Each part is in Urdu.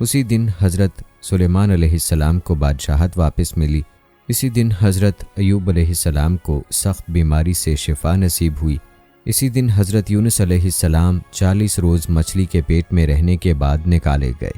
اسی دن حضرت سلیمان علیہ السلام کو بادشاہت واپس ملی۔ اسی دن حضرت ایوب علیہ السلام کو سخت بیماری سے شفا نصیب ہوئی۔ اسی دن حضرت یونس علیہ السلام 40 روز مچھلی کے پیٹ میں رہنے کے بعد نکالے گئے۔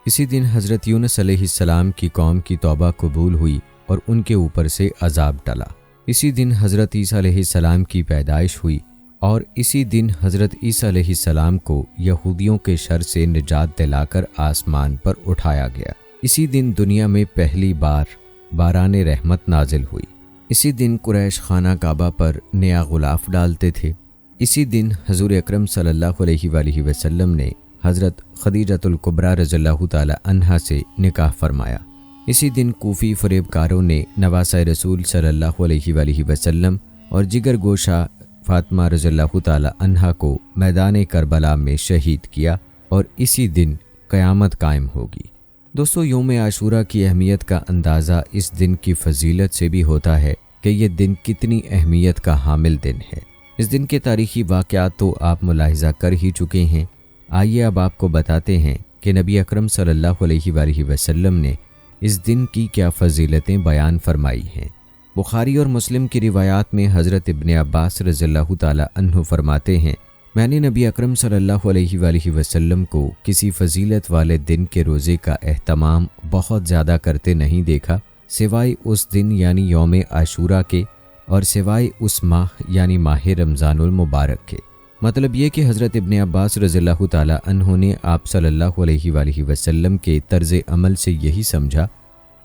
اسی دن حضرت یونس علیہ السلام کی قوم کی توبہ قبول ہوئی اور ان کے اوپر سے عذاب ٹلا۔ اسی دن حضرت عیسیٰ علیہ السلام کی پیدائش ہوئی اور اسی دن حضرت عیسیٰ علیہ السلام کو یہودیوں کے شر سے نجات دلا کر آسمان پر اٹھایا گیا۔ اسی دن دنیا میں پہلی بار باران رحمت نازل ہوئی۔ اسی دن قریش خانہ کعبہ پر نیا غلاف ڈالتے تھے۔ اسی دن حضور اکرم صلی اللہ علیہ وآلہ وسلم نے حضرت خدیجۃ الکبریٰ رضی اللہ تعالی عنہا سے نکاح فرمایا۔ اسی دن کوفی فریب کاروں نے نواسہ رسول صلی اللہ علیہ وآلہ وسلم اور جگر گوشہ فاطمہ رضی اللہ تعالی عنہا کو میدان کربلا میں شہید کیا اور اسی دن قیامت قائم ہوگی۔ دوستو، یوم عاشوراء کی اہمیت کا اندازہ اس دن کی فضیلت سے بھی ہوتا ہے کہ یہ دن کتنی اہمیت کا حامل دن ہے۔ اس دن کے تاریخی واقعات تو آپ ملاحظہ کر ہی چکے ہیں۔ آئیے اب آپ کو بتاتے ہیں کہ نبی اکرم صلی اللہ علیہ وآلہ وسلم نے اس دن کی کیا فضیلتیں بیان فرمائی ہیں۔ بخاری اور مسلم کی روایات میں حضرت ابن عباس رضی اللہ تعالی عنہ فرماتے ہیں، میں نے نبی اکرم صلی اللہ علیہ وآلہ وسلم کو کسی فضیلت والے دن کے روزے کا اہتمام بہت زیادہ کرتے نہیں دیکھا سوائے اس دن یعنی یوم عاشوراء کے اور سوائے اس ماہ یعنی ماہ رمضان المبارک کے۔ مطلب یہ کہ حضرت ابن عباس رضی اللہ تعالی عنہ نے آپ صلی اللہ علیہ وآلہ وسلم کے طرز عمل سے یہی سمجھا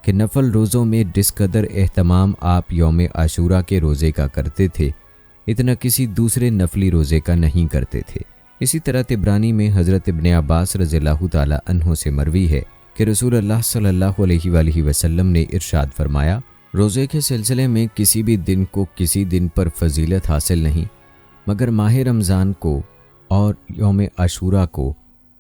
کہ نفل روزوں میں جس قدر اہتمام آپ یوم عاشوراء کے روزے کا کرتے تھے اتنا کسی دوسرے نفلی روزے کا نہیں کرتے تھے۔ اسی طرح طبرانی میں حضرت ابن عباس رضی اللہ تعالی عنہ سے مروی ہے کہ رسول اللہ صلی اللہ علیہ وآلہ وسلم نے ارشاد فرمایا، روزے کے سلسلے میں کسی بھی دن کو کسی دن پر فضیلت حاصل نہیں مگر ماہ رمضان کو اور یوم عاشوراء کو،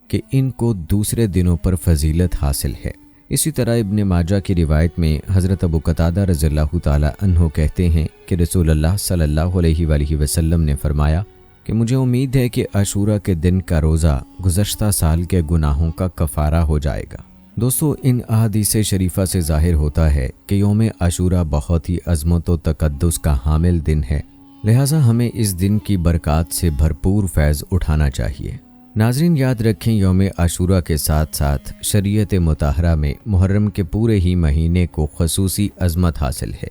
کہ ان کو دوسرے دنوں پر فضیلت حاصل ہے۔ اسی طرح ابن ماجہ کی روایت میں حضرت ابو قتادہ رضی اللہ تعالی عنہ کہتے ہیں کہ رسول اللہ صلی اللہ علیہ وآلہ وسلم نے فرمایا کہ مجھے امید ہے کہ عاشوراء کے دن کا روزہ گزشتہ سال کے گناہوں کا کفارہ ہو جائے گا۔ دوستو، ان احادیث شریفہ سے ظاہر ہوتا ہے کہ یوم عاشوراء بہت ہی عظمت و تقدس کا حامل دن ہے، لہٰذا ہمیں اس دن کی برکات سے بھرپور فیض اٹھانا چاہیے۔ ناظرین، یاد رکھیں یوم عاشوراء کے ساتھ ساتھ شریعت مطہرہ میں محرم کے پورے ہی مہینے کو خصوصی عظمت حاصل ہے۔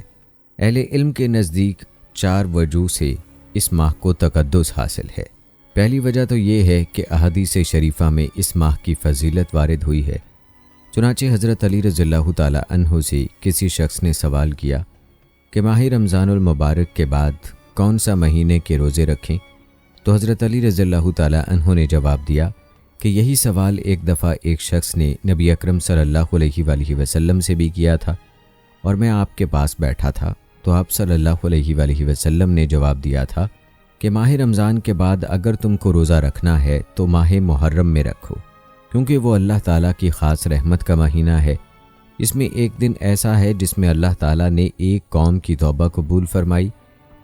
اہل علم کے نزدیک 4 وجوہ سے اس ماہ کو تقدس حاصل ہے۔ پہلی وجہ تو یہ ہے کہ احادیث شریفہ میں اس ماہ کی فضیلت وارد ہوئی ہے۔ چنانچہ حضرت علی رضی اللہ تعالی عنہ سے کسی شخص نے سوال کیا کہ ماہ رمضان المبارک کے بعد کون سا مہینے کے روزے رکھیں؟ تو حضرت علی رضی اللہ تعالی عنہ نے جواب دیا کہ یہی سوال ایک دفعہ ایک شخص نے نبی اکرم صلی اللہ علیہ وآلہ وسلم سے بھی کیا تھا اور میں آپ کے پاس بیٹھا تھا، تو آپ صلی اللہ علیہ وآلہ وسلم نے جواب دیا تھا کہ ماہ رمضان کے بعد اگر تم کو روزہ رکھنا ہے تو ماہ محرم میں رکھو، کیونکہ وہ اللہ تعالیٰ کی خاص رحمت کا مہینہ ہے۔ اس میں ایک دن ایسا ہے جس میں اللہ تعالیٰ نے ایک قوم کی توبہ قبول فرمائی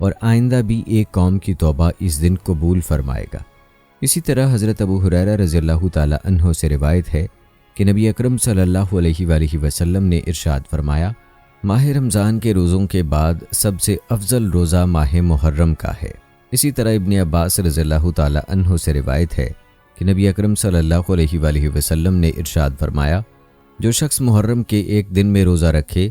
اور آئندہ بھی ایک قوم کی توبہ اس دن قبول فرمائے گا۔ اسی طرح حضرت ابو ہریرہ رضی اللہ تعالی عنہ سے روایت ہے کہ نبی اکرم صلی اللہ علیہ وآلہ وسلم نے ارشاد فرمایا، ماہ رمضان کے روزوں کے بعد سب سے افضل روزہ ماہ محرم کا ہے۔ اسی طرح ابن عباس رضی اللہ تعالی عنہ سے روایت ہے کہ نبی اکرم صلی اللہ علیہ وآلہ وسلم نے ارشاد فرمایا، جو شخص محرم کے ایک دن میں روزہ رکھے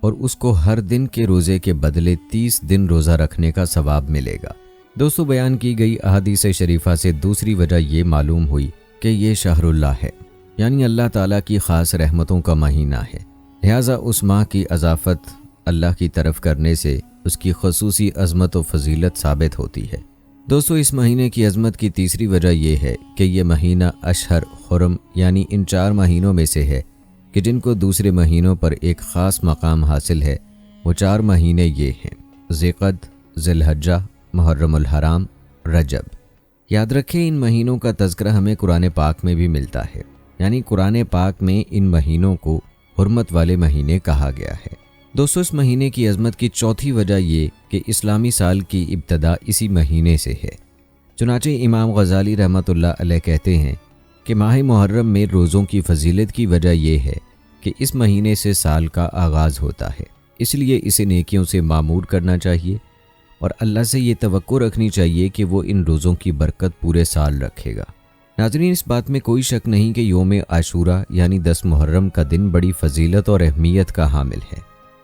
اور اس کو ہر دن کے روزے کے بدلے 30 دن روزہ رکھنے کا ثواب ملے گا۔ دوستو، بیان کی گئی احادیث شریفہ سے دوسری وجہ یہ معلوم ہوئی کہ یہ شہر اللہ ہے، یعنی اللہ تعالیٰ کی خاص رحمتوں کا مہینہ ہے، لہٰذا اس ماہ کی اضافت اللہ کی طرف کرنے سے اس کی خصوصی عظمت و فضیلت ثابت ہوتی ہے۔ دوستو، اس مہینے کی عظمت کی تیسری وجہ یہ ہے کہ یہ مہینہ اشہر حرم یعنی ان 4 مہینوں میں سے ہے کہ جن کو دوسرے مہینوں پر ایک خاص مقام حاصل ہے۔ وہ 4 مہینے یہ ہیں: ذی-القعدہ، ذی الحجہ، محرم الحرام، رجب۔ یاد رکھیں ان مہینوں کا تذکرہ ہمیں قرآن پاک میں بھی ملتا ہے، یعنی قرآن پاک میں ان مہینوں کو حرمت والے مہینے کہا گیا ہے۔ دوستو، اس مہینے کی عظمت کی چوتھی وجہ یہ کہ اسلامی سال کی ابتدا اسی مہینے سے ہے۔ چنانچہ امام غزالی رحمۃ اللہ علیہ کہتے ہیں کہ ماہ محرم میں روزوں کی فضیلت کی وجہ یہ ہے کہ اس مہینے سے سال کا آغاز ہوتا ہے، اس لیے اسے نیکیوں سے معمور کرنا چاہیے اور اللہ سے یہ توقع رکھنی چاہیے کہ وہ ان روزوں کی برکت پورے سال رکھے گا۔ ناظرین، اس بات میں کوئی شک نہیں کہ یوم عاشورہ یعنی 10 محرم کا دن بڑی فضیلت اور اہمیت کا حامل ہے،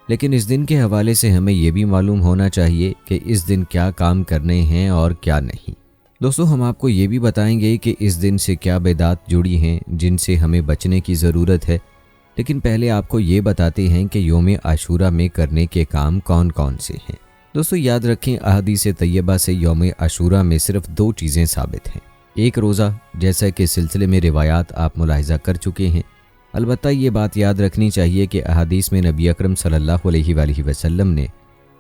لیکن اس دن کے حوالے سے ہمیں یہ بھی معلوم ہونا چاہیے کہ اس دن کیا کام کرنے ہیں اور کیا نہیں۔ دوستو، ہم آپ کو یہ بھی بتائیں گے کہ اس دن سے کیا بدعات جڑی ہیں جن سے ہمیں بچنے کی ضرورت ہے، لیکن پہلے آپ کو یہ بتاتے ہیں کہ یوم عاشورہ میں کرنے کے کام کون کون سے ہیں۔ دوستو، یاد رکھیں، احادیث طیبہ سے یوم عاشورہ میں صرف 2 چیزیں ثابت ہیں۔ ایک روزہ، جیسا کہ سلسلے میں روایات آپ ملاحظہ کر چکے ہیں۔ البتہ یہ بات یاد رکھنی چاہیے کہ احادیث میں نبی اکرم صلی اللہ علیہ وآلہ وسلم نے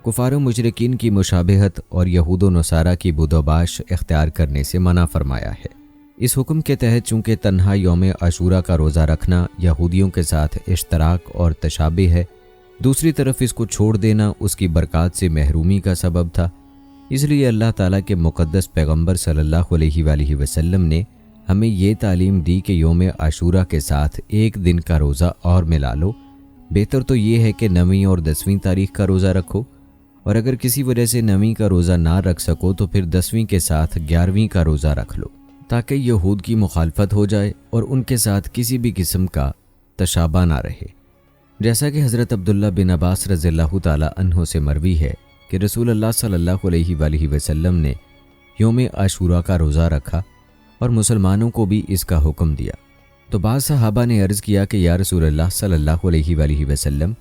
کفار و مشرکین کی مشابہت اور یہود و نصارہ کی بود و باش اختیار کرنے سے منع فرمایا ہے۔ اس حکم کے تحت چونکہ تنہا یوم عاشورہ کا روزہ رکھنا یہودیوں کے ساتھ اشتراک اور تشابہ ہے، دوسری طرف اس کو چھوڑ دینا اس کی برکات سے محرومی کا سبب تھا، اس لیے اللہ تعالیٰ کے مقدس پیغمبر صلی اللہ علیہ وآلہ وسلم نے ہمیں یہ تعلیم دی کہ یوم عاشورہ کے ساتھ ایک دن کا روزہ اور ملا لو۔ بہتر تو یہ ہے کہ 9ویں اور 10ویں تاریخ کا روزہ رکھو، اور اگر کسی وجہ سے 9ویں کا روزہ نہ رکھ سکو تو پھر 10ویں کے ساتھ 11ویں کا روزہ رکھ لو، تاکہ یہود کی مخالفت ہو جائے اور ان کے ساتھ کسی بھی قسم کا تشابہ نہ رہے۔ جیسا کہ حضرت عبداللہ بن عباس رضی اللہ تعالیٰ عنہ سے مروی ہے کہ رسول اللہ صلی اللہ علیہ وآلہ وسلم نے یوم عاشورہ کا روزہ رکھا اور مسلمانوں کو بھی اس کا حکم دیا۔ تو بعض صحابہ نے عرض کیا کہ یا رسول اللہ صلی اللہ علیہ وآلہ وسلم،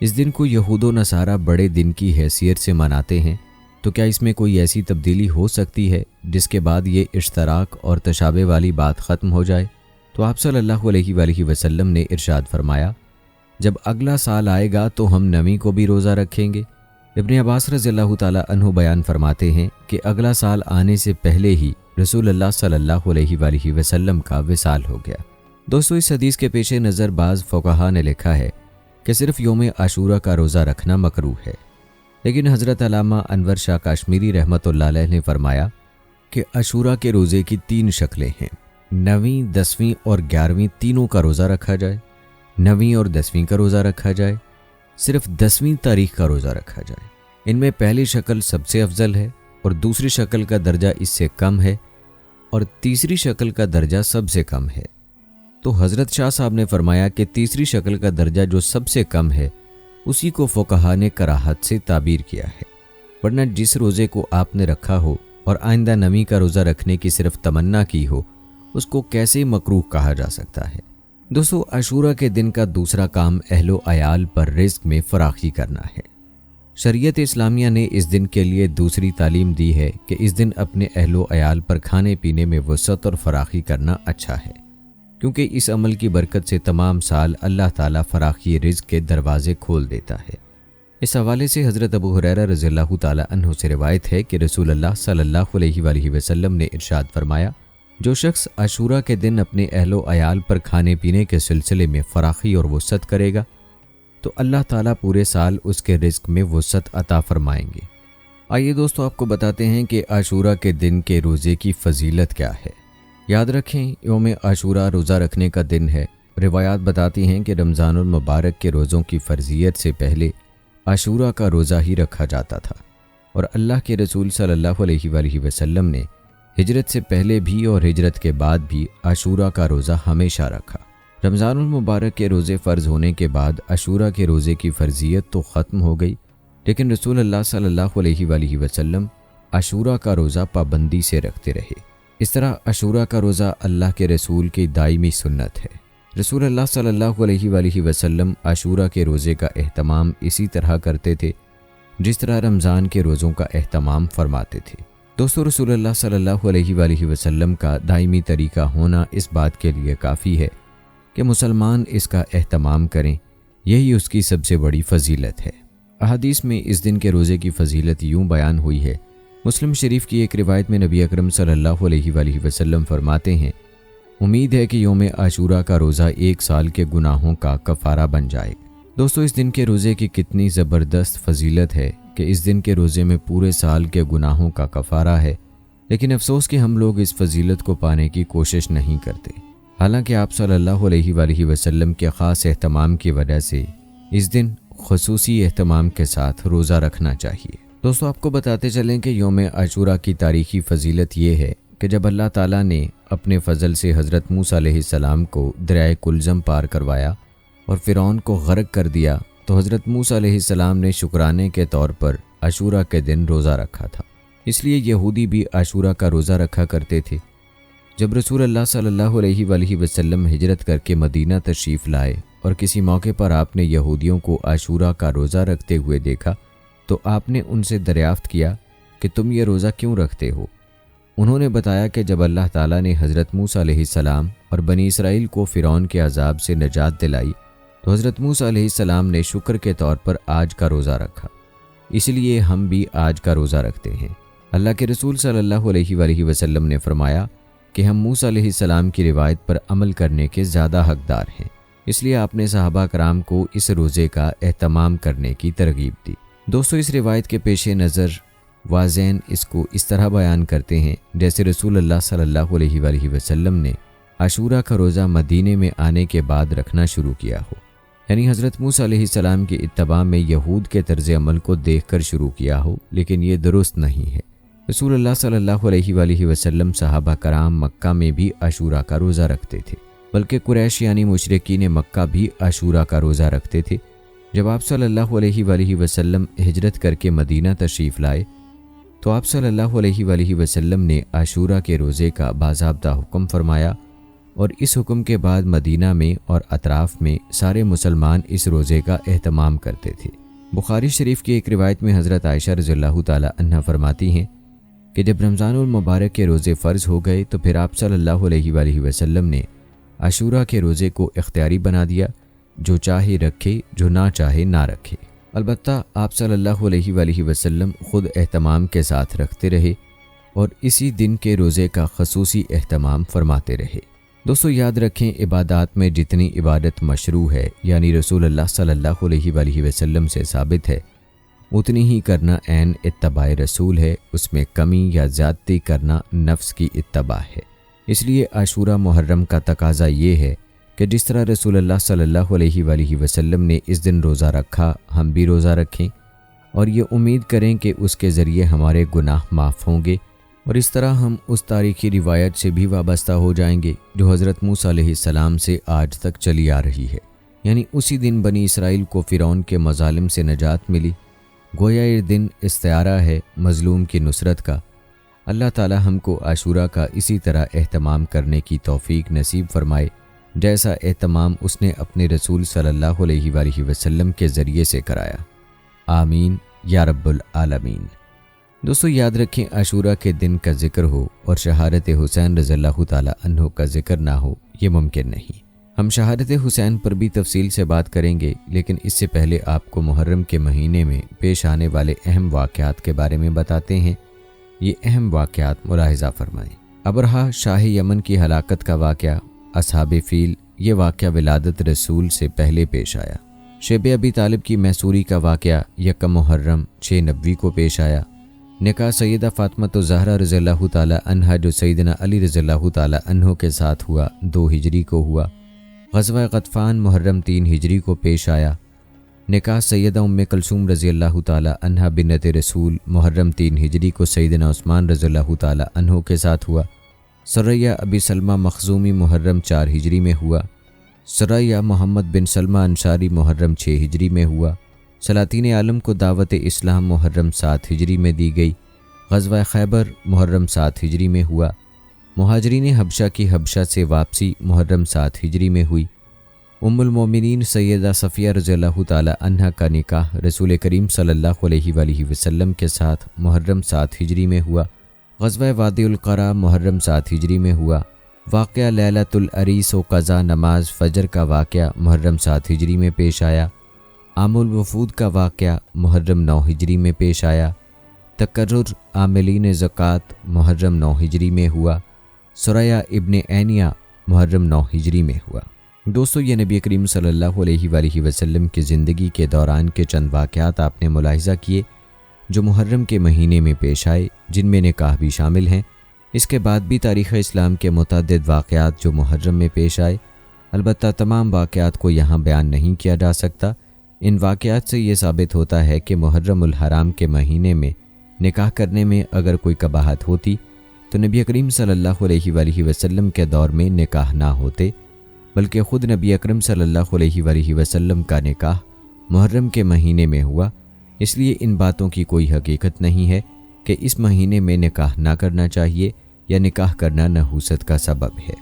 اس دن کو یہود و نصارہ بڑے دن کی حیثیت سے مناتے ہیں، تو کیا اس میں کوئی ایسی تبدیلی ہو سکتی ہے جس کے بعد یہ اشتراک اور تشابہ والی بات ختم ہو جائے؟ تو آپ صلی اللہ علیہ وآلہ وسلم نے ارشاد فرمایا، جب اگلا سال آئے گا تو ہم 9ویں کو بھی روزہ رکھیں گے۔ ابن عباس رضی اللہ تعالیٰ عنہ بیان فرماتے ہیں کہ اگلا سال آنے سے پہلے ہی رسول اللہ صلی اللہ علیہ وآلہ وسلم کا وصال ہو گیا۔ دوستو، اس حدیث کے پیش نظر بعض فقہا نے لکھا ہے کہ صرف یوم عاشورہ کا روزہ رکھنا مکروہ ہے، لیکن حضرت علامہ انور شاہ کاشمیری رحمۃ اللہ علیہ نے فرمایا کہ عاشورہ کے روزے کی 3 شکلیں ہیں، 9ویں، 10ویں اور 11ویں تینوں کا روزہ رکھا جائے، 9ویں اور 10ویں کا روزہ رکھا جائے، صرف 10ویں تاریخ کا روزہ رکھا جائے۔ ان میں پہلی شکل سب سے افضل ہے اور دوسری شکل کا درجہ اس سے کم ہے اور تیسری شکل کا درجہ سب سے کم ہے۔ تو حضرت شاہ صاحب نے فرمایا کہ تیسری شکل کا درجہ جو سب سے کم ہے اسی کو فقہا نے کراہت سے تعبیر کیا ہے، ورنہ جس روزے کو آپ نے رکھا ہو اور آئندہ 9ویں کا روزہ رکھنے کی صرف تمنا کی ہو اس کو کیسے مکروہ کہا جا سکتا ہے؟ دوستو، عاشورہ کے دن کا دوسرا کام اہل و عیال پر رزق میں فراخی کرنا ہے۔ شریعت اسلامیہ نے اس دن کے لیے دوسری تعلیم دی ہے کہ اس دن اپنے اہل و عیال پر کھانے پینے میں وسعت اور فراخی کرنا اچھا ہے، کیونکہ اس عمل کی برکت سے تمام سال اللہ تعالیٰ فراخی رزق کے دروازے کھول دیتا ہے۔ اس حوالے سے حضرت ابو ہریرہ رضی اللہ تعالیٰ عنہ سے روایت ہے کہ رسول اللہ صلی اللہ علیہ وآلہ وسلم نے ارشاد فرمایا، جو شخص عاشورہ کے دن اپنے اہل و عیال پر کھانے پینے کے سلسلے میں فراخی اور وسعت کرے گا تو اللہ تعالیٰ پورے سال اس کے رزق میں وسعت عطا فرمائیں گے۔ آئیے دوستو، آپ کو بتاتے ہیں کہ عاشورہ کے دن کے روزے کی فضیلت کیا ہے۔ یاد رکھیں، یوم عاشورہ روزہ رکھنے کا دن ہے۔ روایات بتاتی ہیں کہ رمضان المبارک کے روزوں کی فرضیت سے پہلے عاشورہ کا روزہ ہی رکھا جاتا تھا، اور اللہ کے رسول صلی اللہ علیہ وآلہ وسلم نے ہجرت سے پہلے بھی اور ہجرت کے بعد بھی عاشورہ کا روزہ ہمیشہ رکھا۔ رمضان المبارک کے روزے فرض ہونے کے بعد عاشورہ کے روزے کی فرضیت تو ختم ہو گئی، لیکن رسول اللہ صلی اللہ علیہ وآلہ وسلم عاشورہ کا روزہ پابندی سے رکھتے رہے۔ اس طرح عاشورہ کا روزہ اللہ کے رسول کی دائمی سنت ہے۔ رسول اللہ صلی اللہ علیہ وآلہ وسلم عاشورہ کے روزے کا اہتمام اسی طرح کرتے تھے جس طرح رمضان کے روزوں کا اہتمام فرماتے تھے۔ دوستو، رسول اللہ صلی اللہ علیہ وآلہ وسلم کا دائمی طریقہ ہونا اس بات کے لیے کافی ہے کہ مسلمان اس کا اہتمام کریں، یہی اس کی سب سے بڑی فضیلت ہے۔ احادیث میں اس دن کے روزے کی فضیلت یوں بیان ہوئی ہے۔ مسلم شریف کی ایک روایت میں نبی اکرم صلی اللہ علیہ وآلہ وسلم فرماتے ہیں، امید ہے کہ یوم عاشورہ کا روزہ 1 سال کے گناہوں کا کفارہ بن جائے۔ دوستو، اس دن کے روزے کی کتنی زبردست فضیلت ہے کہ اس دن کے روزے میں پورے سال کے گناہوں کا کفارہ ہے لیکن افسوس کہ ہم لوگ اس فضیلت کو پانے کی کوشش نہیں کرتے، حالانکہ آپ صلی اللہ علیہ وآلہ وسلم کے خاص اہتمام کی وجہ سے اس دن خصوصی اہتمام کے ساتھ روزہ رکھنا چاہیے۔ دوستو، آپ کو بتاتے چلیں کہ یوم عاشوراء کی تاریخی فضیلت یہ ہے کہ جب اللہ تعالیٰ نے اپنے فضل سے حضرت موسیٰ علیہ السلام کو دریائے کلزم پار کروایا اور فرعون کو غرق کر دیا، تو حضرت موسیٰ علیہ السلام نے شکرانے کے طور پر عاشوراء کے دن روزہ رکھا تھا۔ اس لیے یہودی بھی عاشوراء کا روزہ رکھا کرتے تھے۔ جب رسول اللہ صلی اللہ علیہ وآلہ وسلم ہجرت کر کے مدینہ تشریف لائے اور کسی موقع پر آپ نے یہودیوں کو عاشوراء کا روزہ رکھتے ہوئے دیکھا تو آپ نے ان سے دریافت کیا کہ تم یہ روزہ کیوں رکھتے ہو؟ انہوں نے بتایا کہ جب اللہ تعالیٰ نے حضرت موسیٰ علیہ السلام اور بنی اسرائیل کو فرعون کے عذاب سے نجات دلائی تو حضرت موسیٰ علیہ السلام نے شکر کے طور پر آج کا روزہ رکھا، اس لیے ہم بھی آج کا روزہ رکھتے ہیں۔ اللہ کے رسول صلی اللہ علیہ وآلہ وسلم نے فرمایا کہ ہم موسیٰ علیہ السلام کی روایت پر عمل کرنے کے زیادہ حقدار ہیں، اس لیے آپ نے صحابہ کرام کو اس روزے کا اہتمام کرنے کی ترغیب دی۔ دوستو، اس روایت کے پیش نظر واضحین اس کو اس طرح بیان کرتے ہیں جیسے رسول اللہ صلی اللہ علیہ وآلہ وسلم نے عاشوراء کا روزہ مدینے میں آنے کے بعد رکھنا شروع کیا ہو، یعنی حضرت موسیٰ علیہ السلام کی اتباع میں یہود کے طرز عمل کو دیکھ کر شروع کیا ہو، لیکن یہ درست نہیں ہے۔ رسول اللہ صلی اللہ علیہ وآلہ وسلم صحابہ کرام مکہ میں بھی عاشوراء کا روزہ رکھتے تھے، بلکہ قریش یعنی مشرکین مکہ بھی عاشوراء کا روزہ رکھتے تھے۔ جب آپ صلی اللہ علیہ وآلہ وسلم ہجرت کر کے مدینہ تشریف لائے تو آپ صلی اللہ علیہ وآلہ وسلم نے عاشوراء کے روزے کا باضابطہ حکم فرمایا، اور اس حکم کے بعد مدینہ میں اور اطراف میں سارے مسلمان اس روزے کا اہتمام کرتے تھے۔ بخاری شریف کی ایک روایت میں حضرت عائشہ رضی اللہ تعالی عنہا فرماتی ہیں کہ جب رمضان المبارک کے روزے فرض ہو گئے تو پھر آپ صلی اللہ علیہ وآلہ وسلم نے عاشوراء کے روزے کو اختیاری بنا دیا، جو چاہے رکھے، جو نہ چاہے نہ رکھے۔ البتہ آپ صلی اللہ علیہ وآلہ وسلم خود اہتمام کے ساتھ رکھتے رہے اور اسی دن کے روزے کا خصوصی اہتمام فرماتے رہے۔ دوستو، یاد رکھیں، عبادات میں جتنی عبادت مشروع ہے یعنی رسول اللہ صلی اللہ علیہ وآلہ وسلم سے ثابت ہے، اتنی ہی کرنا عین اتباع رسول ہے، اس میں کمی یا زیادتی کرنا نفس کی اتباع ہے۔ اس لیے عاشوراء محرم کا تقاضا یہ ہے کہ جس طرح رسول اللہ صلی اللہ علیہ وآلہ وسلم نے اس دن روزہ رکھا، ہم بھی روزہ رکھیں اور یہ امید کریں کہ اس کے ذریعے ہمارے گناہ معاف ہوں گے، اور اس طرح ہم اس تاریخی روایت سے بھی وابستہ ہو جائیں گے جو حضرت موسیٰ علیہ السلام سے آج تک چلی آ رہی ہے، یعنی اسی دن بنی اسرائیل کو فرعون کے مظالم سے نجات ملی۔ گویا یہ دن استعارہ ہے مظلوم کی نصرت کا۔ اللہ تعالی ہم کو عاشوراء کا اسی طرح اہتمام کرنے کی توفیق نصیب فرمائے جیسا اہتمام اس نے اپنے رسول صلی اللہ علیہ وآلہ وسلم کے ذریعے سے کرایا۔ آمین یا رب العالمین۔ دوستو، یاد رکھیں، عاشوراء کے دن کا ذکر ہو اور شہادت حسین رضی اللہ تعالی عنہ کا ذکر نہ ہو، یہ ممکن نہیں۔ ہم شہادت حسین پر بھی تفصیل سے بات کریں گے، لیکن اس سے پہلے آپ کو محرم کے مہینے میں پیش آنے والے اہم واقعات کے بارے میں بتاتے ہیں۔ یہ اہم واقعات ملاحظہ فرمائیں۔ ابرہہ شاہ یمن کی ہلاکت کا واقعہ، اصحاب فیل، یہ واقعہ ولادت رسول سے پہلے پیش آیا۔ شیب ابی طالب کی محصوری کا واقعہ یکم محرم 6 نبوی کو پیش آیا۔ نکاح سیدہ فاطمہ الزہرا رضی اللہ تعالی عنہا جو سیدنا علی رضی اللہ تعالی عنہ کے ساتھ ہوا 2 ہجری کو ہوا۔ غزوہ غطفان محرم 3 ہجری کو پیش آیا۔ نکاح سیدہ ام کلثوم رضی اللہ تعالی عنہا بنت رسول محرم 3 ہجری کو سیدنا عثمان رضی اللہ تعالی عنہ کے ساتھ ہوا۔ سریہ ابی سلمہ مخزومی محرم 4 ہجری میں ہوا۔ سریہ محمد بن سلمہ انصاری محرم 6 ہجری میں ہوا۔ سلاطین عالم کو دعوت اسلام محرم 7 ہجری میں دی گئی۔ غزوہ خیبر محرم 7 ہجری میں ہوا۔ مہاجرین حبشہ کی حبشہ سے واپسی محرم 7 ہجری میں ہوئی۔ ام المومنین سیدہ صفیہ رضی اللہ تعالی عنہا کا نکاح رسول کریم صلی اللہ علیہ وآلہ وسلم کے ساتھ محرم 7 ہجری میں ہوا۔ غزوہ وادی القرا محرم 7 ہجری میں ہوا۔ واقعہ لیلۃ العریس و قضا نماز فجر کا واقعہ محرم 7 ہجری میں پیش آیا۔ عام الوفود کا واقعہ محرم 9 ہجری میں پیش آیا۔ تقرر عاملین زکوٰۃ محرم 9 ہجری میں ہوا۔ سریہ ابن عینیہ محرم 9 ہجری میں ہوا۔ دوستو، یہ نبی کریم صلی اللہ علیہ وآلہ وسلم کی زندگی کے دوران کے چند واقعات آپ نے ملاحظہ کیے جو محرم کے مہینے میں پیش آئے، جن میں نکاح بھی شامل ہیں۔ اس کے بعد بھی تاریخ اسلام کے متعدد واقعات جو محرم میں پیش آئے، البتہ تمام واقعات کو یہاں بیان نہیں کیا جا سکتا۔ ان واقعات سے یہ ثابت ہوتا ہے کہ محرم الحرام کے مہینے میں نکاح کرنے میں اگر کوئی قباحت ہوتی تو نبی کریم صلی اللہ علیہ وآلہ وسلم کے دور میں نکاح نہ ہوتے، بلکہ خود نبی اکرم صلی اللہ علیہ وآلہ وسلم کا نکاح محرم کے مہینے میں ہوا۔ اس لیے ان باتوں کی کوئی حقیقت نہیں ہے کہ اس مہینے میں نکاح نہ کرنا چاہیے یا نکاح کرنا نحوست کا سبب ہے۔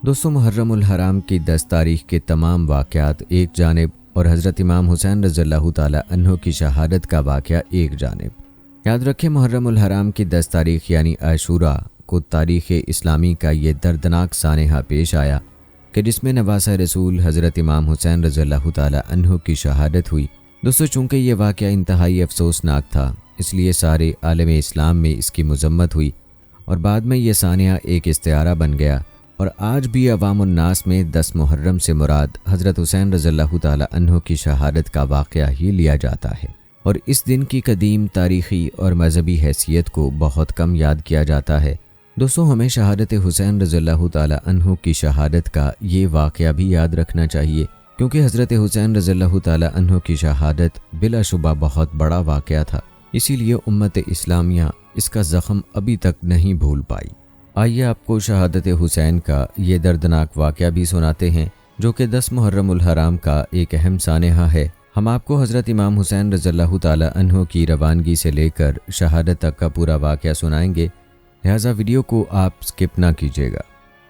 دوستو، محرم الحرام کی 10 تاریخ کے تمام واقعات ایک جانب اور حضرت امام حسین رضی اللہ تعالی عنہ کی شہادت کا واقعہ ایک جانب۔ یاد رکھیں، محرم الحرام کی 10 تاریخ یعنی عاشوراء کو تاریخ اسلامی کا یہ دردناک سانحہ پیش آیا کہ جس میں نواسہ رسول حضرت امام حسین رضی اللہ تعالی عنہ کی شہادت ہوئی۔ دوستو، چونکہ یہ واقعہ انتہائی افسوسناک تھا، اس لیے سارے عالم اسلام میں اس کی مذمت ہوئی اور بعد میں یہ سانحہ ایک استعارہ بن گیا، اور آج بھی عوام الناس میں 10 محرم سے مراد حضرت حسین رضی اللہ تعالی عنہ کی شہادت کا واقعہ ہی لیا جاتا ہے، اور اس دن کی قدیم تاریخی اور مذہبی حیثیت کو بہت کم یاد کیا جاتا ہے۔ دوستو، ہمیں شہادت حسین رضی اللہ تعالی عنہ کی شہادت کا یہ واقعہ بھی یاد رکھنا چاہیے، کیونکہ حضرت حسین رضی اللہ تعالی عنہ کی شہادت بلا شبہ بہت بڑا واقعہ تھا، اسی لیے امت اسلامیہ اس کا زخم ابھی تک نہیں بھول پائی۔ آئیے آپ کو شہادت حسین کا یہ دردناک واقعہ بھی سناتے ہیں، جو کہ 10 محرم الحرام کا ایک اہم سانحہ ہے۔ ہم آپ کو حضرت امام حسین رضی اللہ تعالی عنہ کی روانگی سے لے کر شہادت تک کا پورا واقعہ سنائیں گے، لہٰذا ویڈیو کو آپ سکپ نہ کیجیے گا۔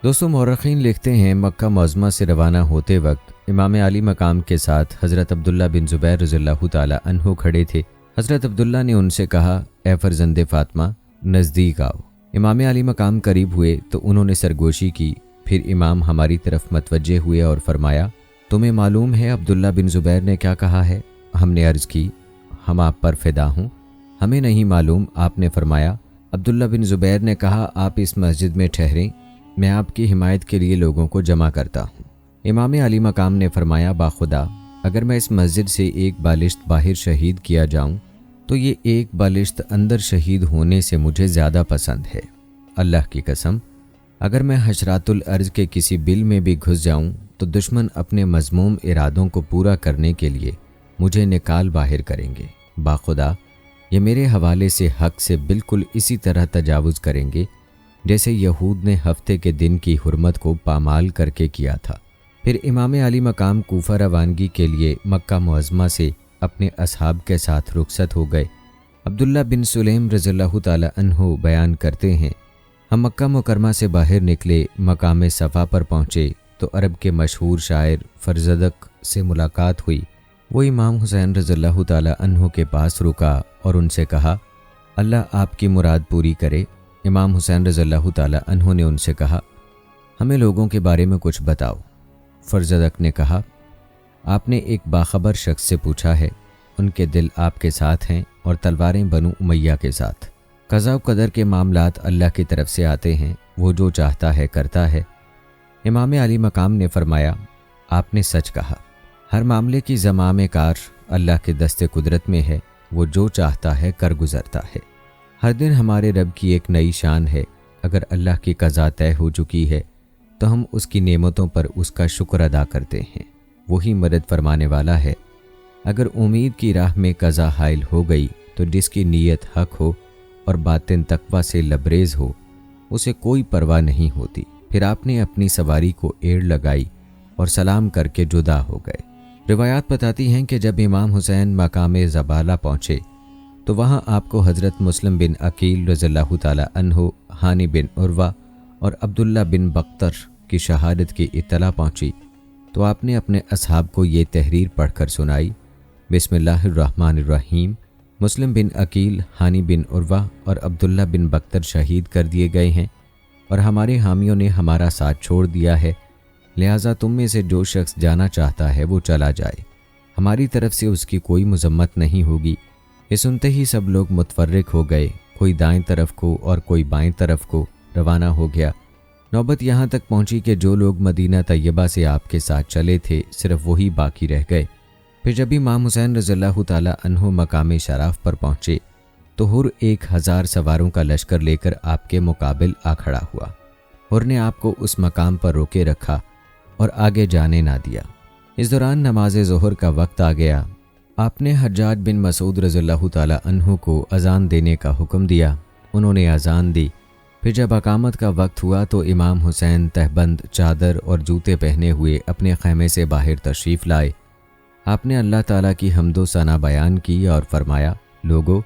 دوستو، مورخین لکھتے ہیں، مکہ معظمہ سے روانہ ہوتے وقت امام علی مقام کے ساتھ حضرت عبداللہ بن زبیر رضی اللہ تعالی عنہ کھڑے تھے۔ حضرت عبداللہ نے ان سے کہا، اے فرزند فاطمہ، نزدیک آؤ۔ امام علی مقام قریب ہوئے تو انہوں نے سرگوشی کی، پھر امام ہماری طرف متوجہ ہوئے اور فرمایا، تمہیں معلوم ہے عبداللہ بن زبیر نے کیا کہا ہے؟ ہم نے عرض کی، ہم آپ پر فدا ہوں، ہمیں نہیں معلوم۔ آپ نے فرمایا، عبداللہ بن زبیر نے کہا، آپ اس مسجد میں ٹھہریں، میں آپ کی حمایت کے لیے لوگوں کو جمع کرتا ہوں۔ امام علی مقام نے فرمایا، باخدا، اگر میں اس مسجد سے ایک بالشت باہر شہید کیا جاؤں تو یہ ایک بالشت اندر شہید ہونے سے مجھے زیادہ پسند ہے۔ اللہ کی قسم، اگر میں حشرات الارض کے کسی بل میں بھی گھس جاؤں تو دشمن اپنے مذموم ارادوں کو پورا کرنے کے لیے مجھے نکال باہر کریں گے۔ باخدا، یہ میرے حوالے سے حق سے بالکل اسی طرح تجاوز کریں گے جیسے یہود نے ہفتے کے دن کی حرمت کو پامال کر کے کیا تھا۔ پھر امام علی مقام کوفہ روانگی کے لیے مکہ معظمہ سے اپنے اصحاب کے ساتھ رخصت ہو گئے۔ عبداللہ بن سلیم رضی اللہ تعالی عنہ بیان کرتے ہیں، ہم مکہ مکرمہ سے باہر نکلے، مقام صفا پر پہنچے تو عرب کے مشہور شاعر فرزدق سے ملاقات ہوئی۔ وہ امام حسین رضی اللہ تعالی عنہ کے پاس رکا اور ان سے کہا، اللہ آپ کی مراد پوری کرے۔ امام حسین رضی اللہ تعالی عنہ نے ان سے کہا، ہمیں لوگوں کے بارے میں کچھ بتاؤ۔ فرزدق نے کہا، آپ نے ایک باخبر شخص سے پوچھا ہے، ان کے دل آپ کے ساتھ ہیں اور تلواریں بنو امیہ کے ساتھ۔ قضاء و قدر کے معاملات اللہ کی طرف سے آتے ہیں، وہ جو چاہتا ہے کرتا ہے۔ امام علی مقام نے فرمایا، آپ نے سچ کہا، ہر معاملے کی زمام کار اللہ کے دست قدرت میں ہے، وہ جو چاہتا ہے کر گزرتا ہے۔ ہر دن ہمارے رب کی ایک نئی شان ہے، اگر اللہ کی قضا طے ہو چکی ہے تو ہم اس کی نعمتوں پر اس کا شکر ادا کرتے ہیں، وہی مدد فرمانے والا ہے۔ اگر امید کی راہ میں قضا حائل ہو گئی تو جس کی نیت حق ہو اور باطن تقوی سے لبریز ہو، اسے کوئی پرواہ نہیں ہوتی۔ پھر آپ نے اپنی سواری کو ایڑ لگائی اور سلام کر کے جدا ہو گئے۔ روایات بتاتی ہیں کہ جب امام حسین مقام زبالہ پہنچے تو وہاں آپ کو حضرت مسلم بن عقیل رضی اللہ تعالی عنہ، ہانی بن عروہ اور عبداللہ بن بختر کی شہادت کی اطلاع پہنچی تو آپ نے اپنے اصحاب کو یہ تحریر پڑھ کر سنائی، بسم اللہ الرحمن الرحیم، مسلم بن عقیل، ہانی بن عروہ اور عبداللہ بن بختر شہید کر دیے گئے ہیں اور ہمارے حامیوں نے ہمارا ساتھ چھوڑ دیا ہے، لہٰذا تم میں سے جو شخص جانا چاہتا ہے وہ چلا جائے، ہماری طرف سے اس کی کوئی مذمت نہیں ہوگی۔ یہ سنتے ہی سب لوگ متفرق ہو گئے، کوئی دائیں طرف کو اور کوئی بائیں طرف کو روانہ ہو گیا۔ نوبت یہاں تک پہنچی کہ جو لوگ مدینہ طیبہ سے آپ کے ساتھ چلے تھے صرف وہی باقی رہ گئے۔ پھر جب امام حسین رضی اللہ تعالی عنہ مقام شراف پر پہنچے تو ہر 1000 سواروں کا لشکر لے کر آپ کے مقابل آ کھڑا ہوا۔ ہر نے آپ کو اس مقام پر روکے رکھا اور آگے جانے نہ دیا۔ اس دوران نماز ظہر کا وقت آ گیا۔ آپ نے حجاج بن مسعود رضی اللہ تعالیٰ عنہ کو اذان دینے کا حکم دیا۔ انہوں نے اذان دی۔ پھر جب اقامت کا وقت ہوا تو امام حسین تہبند، چادر اور جوتے پہنے ہوئے اپنے خیمے سے باہر تشریف لائے۔ آپ نے اللہ تعالیٰ کی حمد و ثنا بیان کی اور فرمایا، لوگو،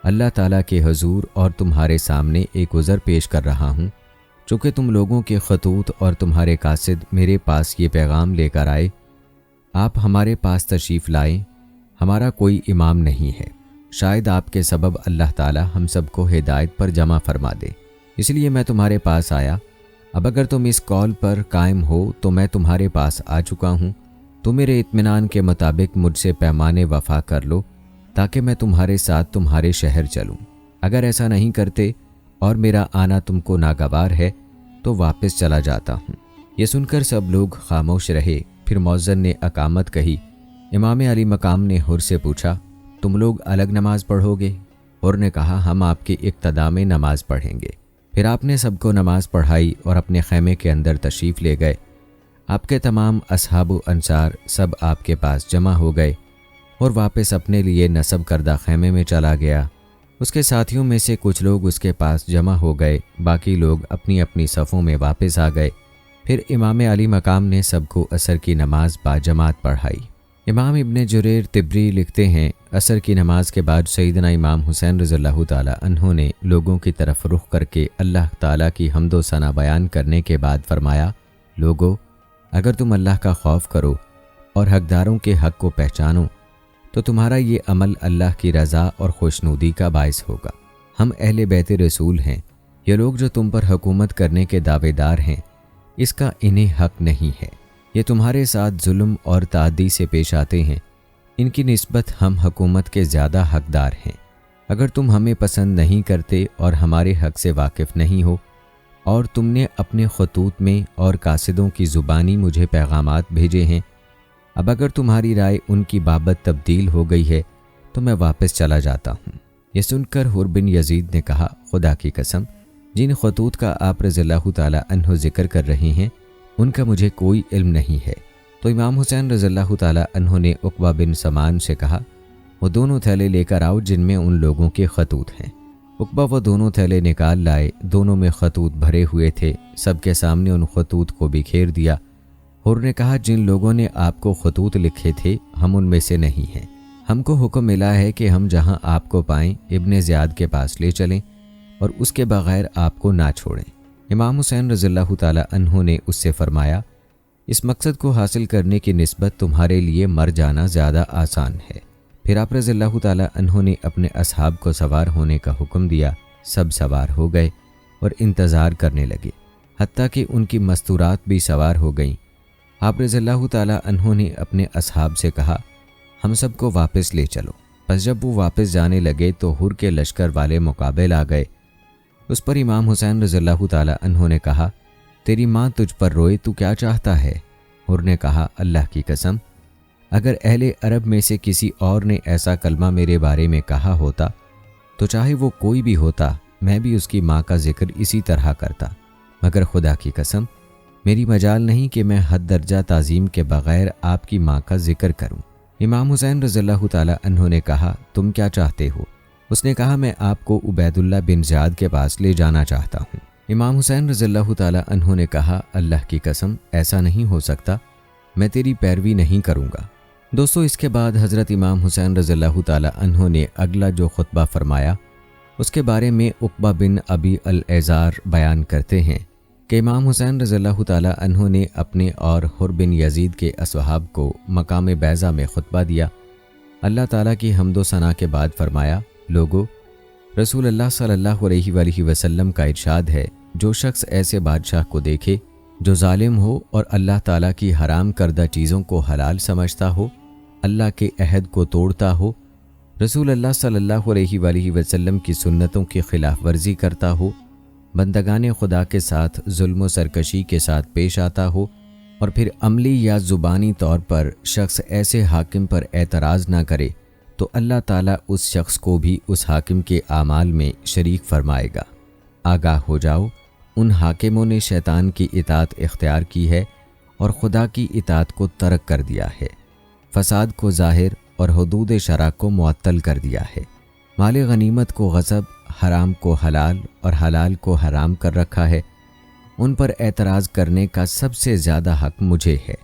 اللہ تعالیٰ کے حضور اور تمہارے سامنے ایک عذر پیش کر رہا ہوں۔ چونکہ تم لوگوں کے خطوط اور تمہارے قاصد میرے پاس یہ پیغام لے کر آئے، آپ ہمارے پاس تشریف لائیں، ہمارا کوئی امام نہیں ہے۔ شاید آپ کے سبب اللہ تعالیٰ ہم سب کو ہدایت پر جمع فرما دے، اس لیے میں تمہارے پاس آیا۔ اب اگر تم اس قول پر قائم ہو تو میں تمہارے پاس آ چکا ہوں، تو میرے اطمینان کے مطابق مجھ سے پیمانے وفا کر لو تاکہ میں تمہارے ساتھ تمہارے شہر چلوں۔ اگر ایسا نہیں کرتے اور میرا آنا تم کو ناگوار ہے تو واپس چلا جاتا ہوں۔ یہ سن کر سب لوگ خاموش رہے۔ پھر مؤذن نے اقامت کہی۔ امام علی مقام نے حر سے پوچھا، تم لوگ الگ نماز پڑھو گے؟ حر نے کہا، ہم آپ کی اقتداء میں نماز پڑھیں گے۔ پھر آپ نے سب کو نماز پڑھائی اور اپنے خیمے کے اندر تشریف لے گئے۔ آپ کے تمام اصحاب و انصار سب آپ کے پاس جمع ہو گئے اور واپس اپنے لیے نصب کردہ خیمے میں چلا گیا۔ اس کے ساتھیوں میں سے کچھ لوگ اس کے پاس جمع ہو گئے، باقی لوگ اپنی اپنی صفوں میں واپس آ گئے۔ پھر امام علی مقام نے سب کو عصر کی نماز باجماعت پڑھائی۔ امام ابن جریر طبری لکھتے ہیں، عصر کی نماز کے بعد سیدنا امام حسین رضی اللہ تعالیٰ عنہ نے لوگوں کی طرف رخ کر کے اللہ تعالیٰ کی حمد و ثنا بیان کرنے کے بعد فرمایا، لوگو، اگر تم اللہ کا خوف کرو اور حقداروں کے حق کو پہچانو تو تمہارا یہ عمل اللہ کی رضا اور خوشنودی کا باعث ہوگا۔ ہم اہل بیت رسول ہیں، یہ لوگ جو تم پر حکومت کرنے کے دعوے دار ہیں، اس کا انہیں حق نہیں ہے۔ یہ تمہارے ساتھ ظلم اور تعدی سے پیش آتے ہیں، ان کی نسبت ہم حکومت کے زیادہ حقدار ہیں۔ اگر تم ہمیں پسند نہیں کرتے اور ہمارے حق سے واقف نہیں ہو اور تم نے اپنے خطوط میں اور قاصدوں کی زبانی مجھے پیغامات بھیجے ہیں، اب اگر تمہاری رائے ان کی بابت تبدیل ہو گئی ہے تو میں واپس چلا جاتا ہوں۔ یہ سن کر حر بن یزید نے کہا، خدا کی قسم، جن خطوط کا آپ رضی اللہ تعالیٰ عنہ ذکر کر رہے ہیں ان کا مجھے کوئی علم نہیں ہے۔ تو امام حسین رضی اللہ تعالیٰ عنہ نے عقبہ بن سمان سے کہا، وہ دونوں تھیلے لے کر آؤ جن میں ان لوگوں کے خطوط ہیں۔ عقبہ وہ دونوں تھیلے نکال لائے، دونوں میں خطوط بھرے ہوئے تھے۔ سب کے سامنے ان خطوط کو بکھیر دیا۔ حر نے کہا، جن لوگوں نے آپ کو خطوط لکھے تھے ہم ان میں سے نہیں ہیں۔ ہم کو حکم ملا ہے کہ ہم جہاں آپ کو پائیں ابن زیاد کے پاس لے چلیں اور اس کے بغیر آپ کو نہ چھوڑیں۔ امام حسین رضی اللہ تعالیٰ عنہ نے اس سے فرمایا، اس مقصد کو حاصل کرنے کی نسبت تمہارے لیے مر جانا زیادہ آسان ہے۔ پھر آپ رضی اللہ تعالیٰ عنہ نے اپنے اصحاب کو سوار ہونے کا حکم دیا۔ سب سوار ہو گئے اور انتظار کرنے لگے، حتیٰ کہ ان کی مستورات بھی سوار ہو گئیں۔ آپ رضی اللہ تعالیٰ عنہ نے اپنے اصحاب سے کہا، ہم سب کو واپس لے چلو۔ پس جب وہ واپس جانے لگے تو حر کے لشکر والے مقابل آ گئے۔ اس پر امام حسین رضی اللہ تعالیٰ عنہ نے کہا، تیری ماں تجھ پر روئے تو کیا چاہتا ہے؟ حر نے کہا، اللہ کی قسم، اگر اہل عرب میں سے کسی اور نے ایسا کلمہ میرے بارے میں کہا ہوتا تو چاہے وہ کوئی بھی ہوتا میں بھی اس کی ماں کا ذکر اسی طرح کرتا، مگر خدا کی قسم میری مجال نہیں کہ میں حد درجہ تعظیم کے بغیر آپ کی ماں کا ذکر کروں۔ امام حسین رضی اللہ تعالیٰ عنہ نے کہا، تم کیا چاہتے ہو؟ اس نے کہا، میں آپ کو عبید اللہ بن زیاد کے پاس لے جانا چاہتا ہوں۔ امام حسین رضی اللہ تعالیٰ عنہ نے کہا، اللہ کی قسم ایسا نہیں ہو سکتا، میں تیری پیروی نہیں کروں گا۔ دوستو، اس کے بعد حضرت امام حسین رضی اللہ تعالیٰ عنہ نے اگلا جو خطبہ فرمایا اس کے بارے میں عقبہ بن ابی العزار بیان کرتے ہیں کہ امام حسین رضی اللہ تعالیٰ عنہ نے اپنے اور حر بن یزید کے اصحاب کو مقام بیضہ میں خطبہ دیا۔ اللہ تعالیٰ کی حمد و ثنا کے بعد فرمایا، لوگو، رسول اللہ صلی اللہ علیہ وآلہ وسلم کا ارشاد ہے، جو شخص ایسے بادشاہ کو دیکھے جو ظالم ہو اور اللہ تعالیٰ کی حرام کردہ چیزوں کو حلال سمجھتا ہو، اللہ کے عہد کو توڑتا ہو، رسول اللہ صلی اللہ علیہ وآلہ وسلم کی سنتوں کی خلاف ورزی کرتا ہو، بندگان خدا کے ساتھ ظلم و سرکشی کے ساتھ پیش آتا ہو، اور پھر عملی یا زبانی طور پر شخص ایسے حاکم پر اعتراض نہ کرے تو اللہ تعالیٰ اس شخص کو بھی اس حاکم کے اعمال میں شریک فرمائے گا۔ آگاہ ہو جاؤ، ان حاکموں نے شیطان کی اطاعت اختیار کی ہے اور خدا کی اطاعت کو ترک کر دیا ہے، فساد کو ظاہر اور حدود شرع کو معطل کر دیا ہے، مال غنیمت کو غصب، حرام کو حلال اور حلال کو حرام کر رکھا ہے۔ ان پر اعتراض کرنے کا سب سے زیادہ حق مجھے ہے۔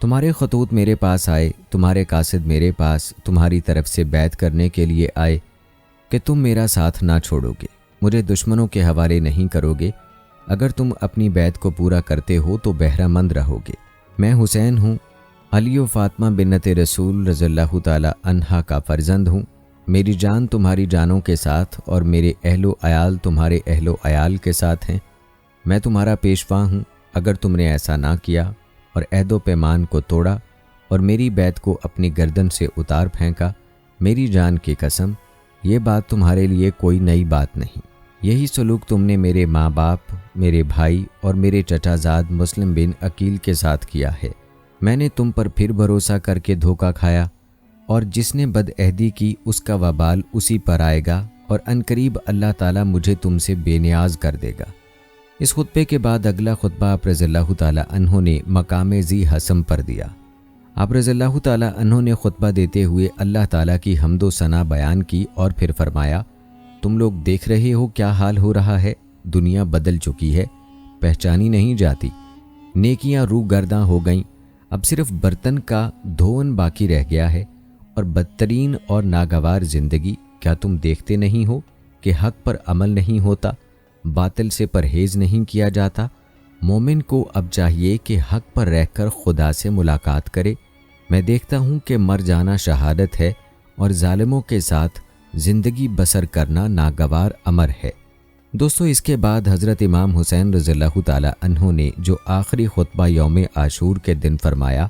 تمہارے خطوط میرے پاس آئے، تمہارے قاصد میرے پاس تمہاری طرف سے بیعت کرنے کے لیے آئے کہ تم میرا ساتھ نہ چھوڑو گے، مجھے دشمنوں کے حوالے نہیں کرو گے۔ اگر تم اپنی بیعت کو پورا کرتے ہو تو بہرہ مند رہو گے۔ میں حسین ہوں، علی و فاطمہ بنت رسول رضی اللہ تعالی عنہا کا فرزند ہوں۔ میری جان تمہاری جانوں کے ساتھ اور میرے اہل و عیال تمہارے اہل و عیال کے ساتھ ہیں۔ میں تمہارا پیشوا ہوں۔ اگر تم نے ایسا نہ کیا اور عہد و پیمان کو توڑا اور میری بیعت کو اپنی گردن سے اتار پھینکا، میری جان کی قسم یہ بات تمہارے لیے کوئی نئی بات نہیں۔ یہی سلوک تم نے میرے ماں باپ، میرے بھائی اور میرے چچا زاد مسلم بن عقیل کے ساتھ کیا ہے۔ میں نے تم پر پھر بھروسہ کر کے دھوکہ کھایا، اور جس نے بدعہدی کی اس کا وبال اسی پر آئے گا، اور عنقریب اللہ تعالیٰ مجھے تم سے بے نیاز کر دے گا۔ اس خطبے کے بعد اگلا خطبہ آپ رضی اللہ تعالیٰ عنہ نے مقام ذی حسم پر دیا۔ آپ رضی اللہ تعالیٰ عنہ نے خطبہ دیتے ہوئے اللہ تعالیٰ کی حمد و ثنا بیان کی اور پھر فرمایا، تم لوگ دیکھ رہے ہو کیا حال ہو رہا ہے، دنیا بدل چکی ہے، پہچانی نہیں جاتی، نیکیاں روح گرداں ہو گئیں، اب صرف برتن کا دھون باقی رہ گیا ہے، اور بدترین اور ناگوار زندگی۔ کیا تم دیکھتے نہیں ہو کہ حق پر عمل نہیں ہوتا، باطل سے پرہیز نہیں کیا جاتا؟ مومن کو اب چاہیے کہ حق پر رہ کر خدا سے ملاقات کرے۔ میں دیکھتا ہوں کہ مر جانا شہادت ہے، اور ظالموں کے ساتھ زندگی بسر کرنا ناگوار امر ہے۔ دوستو، اس کے بعد حضرت امام حسین رضی اللہ تعالی عنہ نے جو آخری خطبہ یوم عاشور کے دن فرمایا،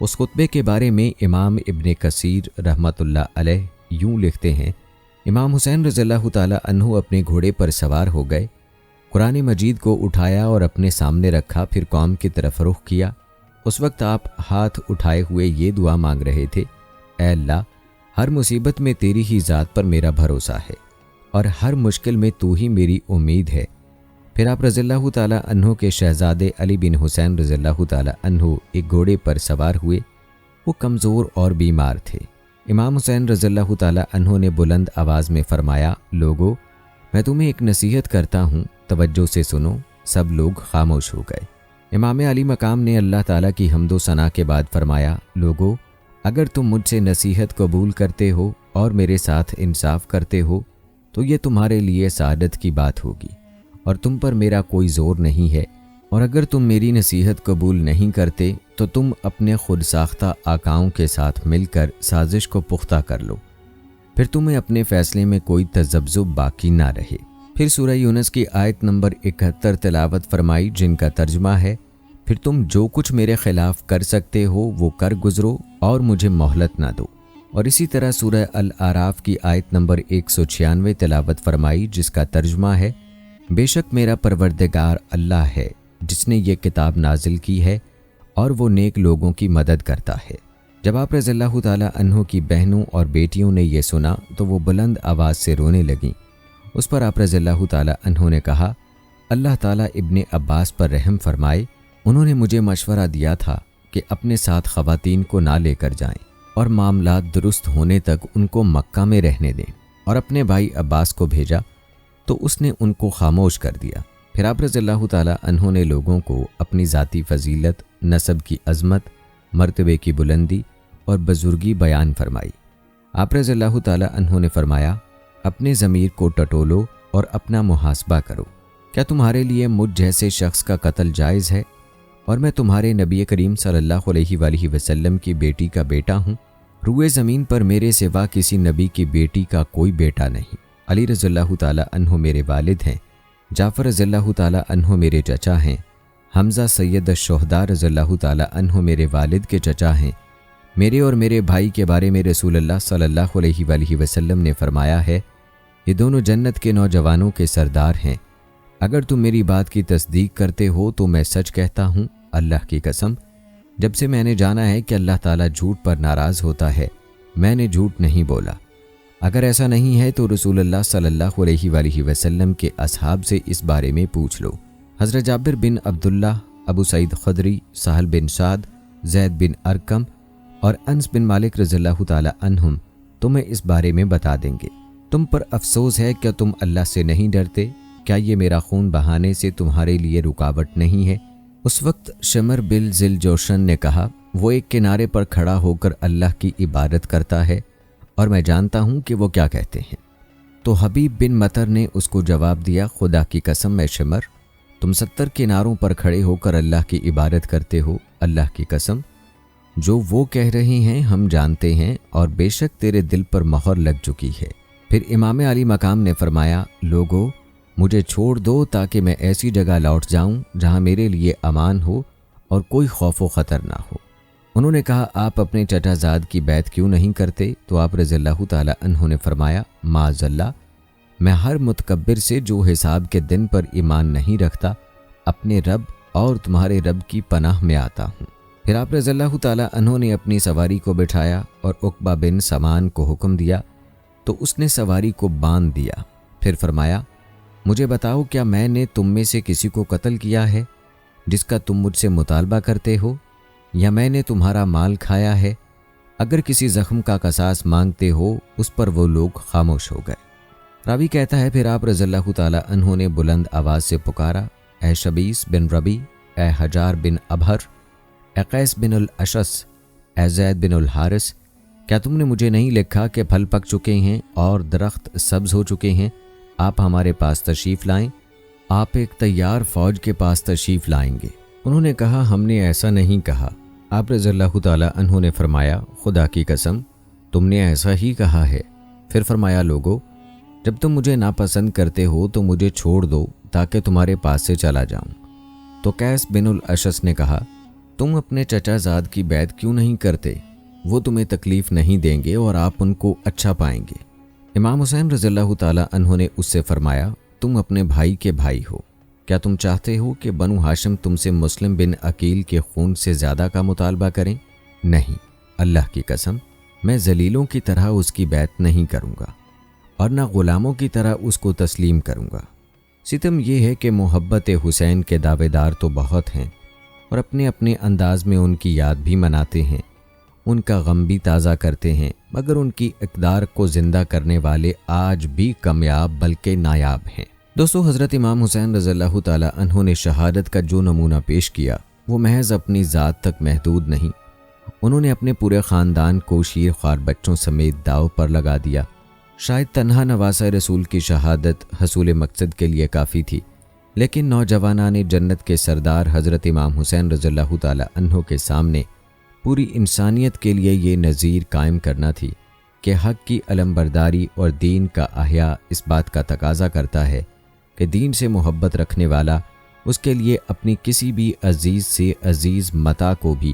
اس خطبے کے بارے میں امام ابن کثیر رحمۃ اللہ علیہ یوں لکھتے ہیں، امام حسین رضی اللہ تعالی عنہ اپنے گھوڑے پر سوار ہو گئے، قرآن مجید کو اٹھایا اور اپنے سامنے رکھا، پھر قوم کی طرف رخ کیا۔ اس وقت آپ ہاتھ اٹھائے ہوئے یہ دعا مانگ رہے تھے، اے اللہ، ہر مصیبت میں تیری ہی ذات پر میرا بھروسہ ہے، اور ہر مشکل میں تو ہی میری امید ہے۔ پھر آپ رضی اللہ تعالی عنہ کے شہزادے علی بن حسین رضی اللہ تعالی عنہ ایک گھوڑے پر سوار ہوئے۔ وہ کمزور اور بیمار تھے۔ امام حسین رضی اللہ تعالی عنہ نے بلند آواز میں فرمایا، لوگو، میں تمہیں ایک نصیحت کرتا ہوں، توجہ سے سنو۔ سب لوگ خاموش ہو گئے۔ امام علی مقام نے اللہ تعالیٰ کی حمد و ثنا کے بعد فرمایا، لوگو، اگر تم مجھ سے نصیحت قبول کرتے ہو اور میرے ساتھ انصاف کرتے ہو تو یہ تمہارے لیے سعادت کی بات ہوگی، اور تم پر میرا کوئی زور نہیں ہے، اور اگر تم میری نصیحت قبول نہیں کرتے تو تم اپنے خود ساختہ آقاؤں کے ساتھ مل کر سازش کو پختہ کر لو، پھر تمہیں اپنے فیصلے میں کوئی تذبذب باقی نہ رہے۔ پھر سورہ یونس کی آیت نمبر 71 تلاوت فرمائی، جن کا ترجمہ ہے، پھر تم جو کچھ میرے خلاف کر سکتے ہو وہ کر گزرو اور مجھے مہلت نہ دو۔ اور اسی طرح سورہ الاعراف کی آیت نمبر 196 تلاوت فرمائی، جس کا ترجمہ ہے، بے شک میرا پروردگار اللہ ہے جس نے یہ کتاب نازل کی ہے اور وہ نیک لوگوں کی مدد کرتا ہے۔ جب آپ رضی اللہ تعالی عنہ کی بہنوں اور بیٹیوں نے یہ سنا تو وہ بلند آواز سے رونے لگیں۔ اس پر آپ رضی اللہ تعالی عنہ نے کہا، اللہ تعالیٰ ابن عباس پر رحم فرمائے، انہوں نے مجھے مشورہ دیا تھا کہ اپنے ساتھ خواتین کو نہ لے کر جائیں اور معاملات درست ہونے تک ان کو مکہ میں رہنے دیں، اور اپنے بھائی عباس کو بھیجا تو اس نے ان کو خاموش کر دیا۔ پھر آپ رضی اللہ تعالی عنہ نے لوگوں کو اپنی ذاتی فضیلت، نسب کی عظمت، مرتبے کی بلندی اور بزرگی بیان فرمائی۔ آپ رضی اللہ تعالی عنہ نے فرمایا، اپنے ضمیر کو ٹٹولو اور اپنا محاسبہ کرو، کیا تمہارے لیے مجھ جیسے شخص کا قتل جائز ہے؟ اور میں تمہارے نبی کریم صلی اللہ علیہ وآلہ وسلم کی بیٹی کا بیٹا ہوں، روئے زمین پر میرے سوا کسی نبی کی بیٹی کا کوئی بیٹا نہیں۔ علی رضی اللہ تعالی عنہ میرے والد ہیں، جعفر رضی اللہ تعالی عنہ میرے چچا ہیں، حمزہ سید الشہداء رضی اللہ تعالی عنہ میرے والد کے چچا ہیں۔ میرے اور میرے بھائی کے بارے میں رسول اللہ صلی اللہ علیہ وآلہ وسلم نے فرمایا ہے، یہ دونوں جنت کے نوجوانوں کے سردار ہیں۔ اگر تم میری بات کی تصدیق کرتے ہو تو میں سچ کہتا ہوں، اللہ کی قسم، جب سے میں نے جانا ہے کہ اللہ تعالیٰ جھوٹ پر ناراض ہوتا ہے میں نے جھوٹ نہیں بولا۔ اگر ایسا نہیں ہے تو رسول اللہ صلی اللہ علیہ وآلہ وسلم کے اصحاب سے اس بارے میں پوچھ لو۔ حضرت جابر بن عبداللہ، ابو سعید خدری، سہل بن سعد، زید بن ارقم اور انس بن مالک رضی اللہ تعالی عنہم تمہیں اس بارے میں بتا دیں گے۔ تم پر افسوس ہے کہ تم اللہ سے نہیں ڈرتے، کیا یہ میرا خون بہانے سے تمہارے لیے رکاوٹ نہیں ہے؟ اس وقت شمر بن ذل جوشن نے کہا، وہ ایک کنارے پر کھڑا ہو کر اللہ کی عبادت کرتا ہے اور میں جانتا ہوں کہ وہ کیا کہتے ہیں۔ تو حبیب بن مطر نے اس کو جواب دیا، خدا کی قسم میں شمر، تم 70 کناروں پر کھڑے ہو کر اللہ کی عبادت کرتے ہو، اللہ کی قسم جو وہ کہہ رہے ہیں ہم جانتے ہیں، اور بے شک تیرے دل پر مہر لگ چکی ہے۔ پھر امام علی مقام نے فرمایا، لوگو مجھے چھوڑ دو تاکہ میں ایسی جگہ لوٹ جاؤں جہاں میرے لیے امان ہو اور کوئی خوف و خطر نہ ہو۔ انہوں نے کہا، آپ اپنے چچا زاد کی بیعت کیوں نہیں کرتے؟ تو آپ رضی اللہ تعالی عنہ نے فرمایا، معاذ اللہ، میں ہر متکبر سے جو حساب کے دن پر ایمان نہیں رکھتا اپنے رب اور تمہارے رب کی پناہ میں آتا ہوں۔ پھر آپ رضی اللہ تعالی عنہ نے اپنی سواری کو بٹھایا اور عقبہ بن سمان کو حکم دیا تو اس نے سواری کو باندھ دیا۔ پھر فرمایا، مجھے بتاؤ، کیا میں نے تم میں سے کسی کو قتل کیا ہے جس کا تم مجھ سے مطالبہ کرتے ہو، یا میں نے تمہارا مال کھایا ہے؟ اگر کسی زخم کا قصاص مانگتے ہو، اس پر وہ لوگ خاموش ہو گئے۔ راوی کہتا ہے، پھر آپ رضی اللہ تعالی عنہ نے بلند آواز سے پکارا، اے شبیس بن ربی، اے حجار بن ابہر، اے قیس بن الاشس، اے زید بن الحارث، کیا تم نے مجھے نہیں لکھا کہ پھل پک چکے ہیں اور درخت سبز ہو چکے ہیں؟ آپ ہمارے پاس تشریف لائیں، آپ ایک تیار فوج کے پاس تشریف لائیں گے۔ انہوں نے کہا، ہم نے ایسا نہیں کہا۔ آپ رضی اللہ تعالی عنہ نے فرمایا، خدا کی قسم تم نے ایسا ہی کہا ہے۔ پھر فرمایا، لوگو جب تم مجھے ناپسند کرتے ہو تو مجھے چھوڑ دو تاکہ تمہارے پاس سے چلا جاؤں۔ تو قیس بن الاشس نے کہا، تم اپنے چچا زاد کی بیعت کیوں نہیں کرتے؟ وہ تمہیں تکلیف نہیں دیں گے اور آپ ان کو اچھا پائیں گے۔ امام حسین رضی اللہ تعالی عنہ نے اس سے فرمایا، تم اپنے بھائی کے بھائی ہو، کیا تم چاہتے ہو کہ بنو ہاشم تم سے مسلم بن عقیل کے خون سے زیادہ کا مطالبہ کریں؟ نہیں، اللہ کی قسم میں ذلیلوں کی طرح اس کی بیعت نہیں کروں گا اور نہ غلاموں کی طرح اس کو تسلیم کروں گا۔ ستم یہ ہے کہ محبت حسین کے دعوے دار تو بہت ہیں اور اپنے اپنے انداز میں ان کی یاد بھی مناتے ہیں، ان کا غم بھی تازہ کرتے ہیں، مگر ان کی اقدار کو زندہ کرنے والے آج بھی کامیاب بلکہ نایاب ہیں۔ دوستو، حضرت امام حسین رضی اللہ تعالی عنہ نے شہادت کا جو نمونہ پیش کیا وہ محض اپنی ذات تک محدود نہیں، انہوں نے اپنے پورے خاندان کو شیر خوار بچوں سمیت داؤ پر لگا دیا۔ شاید تنہا نواسہ رسول کی شہادت حصول مقصد کے لیے کافی تھی، لیکن نوجوانان جنت کے سردار حضرت امام حسین رضی اللہ تعالی عنہ کے سامنے پوری انسانیت کے لیے یہ نظیر قائم کرنا تھی کہ حق کی علمبرداری اور دین کا احیاء اس بات کا تقاضا کرتا ہے کہ دین سے محبت رکھنے والا اس کے لیے اپنی کسی بھی عزیز سے عزیز متاع کو بھی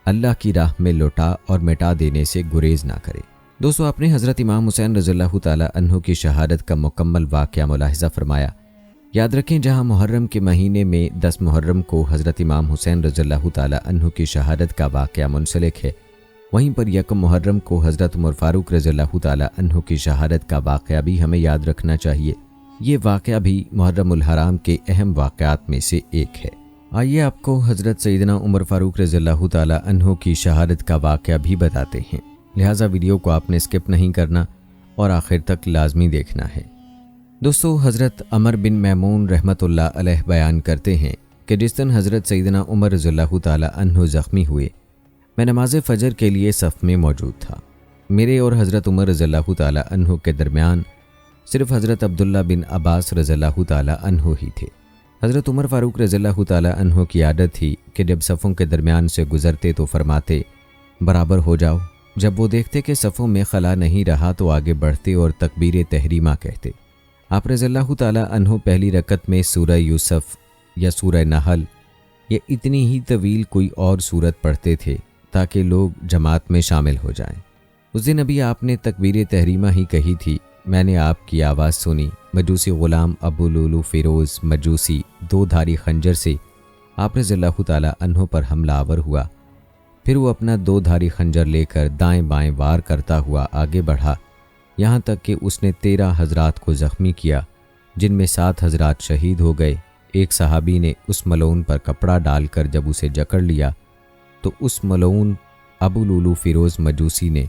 اللہ کی راہ میں لوٹا اور مٹا دینے سے گریز نہ کرے۔ دوستو، آپ نے حضرت امام حسین رضی اللہ تعالی عنہ کی شہادت کا مکمل واقعہ ملاحظہ فرمایا۔ یاد رکھیں، جہاں محرم کے مہینے میں 10 محرم کو حضرت امام حسین رضی اللہ تعالی عنہ کی شہادت کا واقعہ منسلک ہے، وہیں پر 1 محرم کو حضرت عمر فاروق رضی اللہ تعالی عنہ کی شہادت کا واقعہ بھی ہمیں یاد رکھنا چاہیے۔ یہ واقعہ بھی محرم الحرام کے اہم واقعات میں سے ایک ہے۔ آئیے آپ کو حضرت سیدنا عمر فاروق رضی اللہ تعالی عنہ کی شہادت کا واقعہ بھی بتاتے ہیں، لہٰذا ویڈیو کو آپ نے اسکپ نہیں کرنا اور آخر تک لازمی دیکھنا ہے۔ دوستو، حضرت عمر بن میمون رحمۃ اللہ علیہ بیان کرتے ہیں کہ جس دن حضرت سیدنا عمر رضی اللہ تعالی عنہ زخمی ہوئے، میں نماز فجر کے لیے صف میں موجود تھا۔ میرے اور حضرت عمر رضی اللہ تعالی عنہ کے درمیان صرف حضرت عبداللہ بن عباس رضی اللہ تعالی عنہ ہی تھے۔ حضرت عمر فاروق رضی اللہ تعالی عنہ کی عادت تھی کہ جب صفوں کے درمیان سے گزرتے تو فرماتے، برابر ہو جاؤ۔ جب وہ دیکھتے کہ صفوں میں خلا نہیں رہا تو آگے بڑھتے اور تکبیر تحریمہ کہتے۔ آپ رضی اللہ تعالی عنہ پہلی رکعت میں سورہ یوسف یا سورہ نحل یا اتنی ہی طویل کوئی اور سورت پڑھتے تھے تاکہ لوگ جماعت میں شامل ہو جائیں۔ اس دن ابھی آپ نے تکبیر تحریمہ ہی کہی تھی، میں نے آپ کی آواز سنی۔ مجوسی غلام ابو لولو فیروز مجوسی 2 دھاری خنجر سے آپ رضی اللہ تعالی عنہ پر حملہ آور ہوا۔ پھر وہ اپنا 2 دھاری خنجر لے کر دائیں بائیں وار کرتا ہوا آگے بڑھا، یہاں تک کہ اس نے 13 حضرات کو زخمی کیا، جن میں 7 حضرات شہید ہو گئے۔ ایک صحابی نے اس ملعون پر کپڑا ڈال کر جب اسے جکڑ لیا تو اس ملعون ابو لولو فیروز مجوسی نے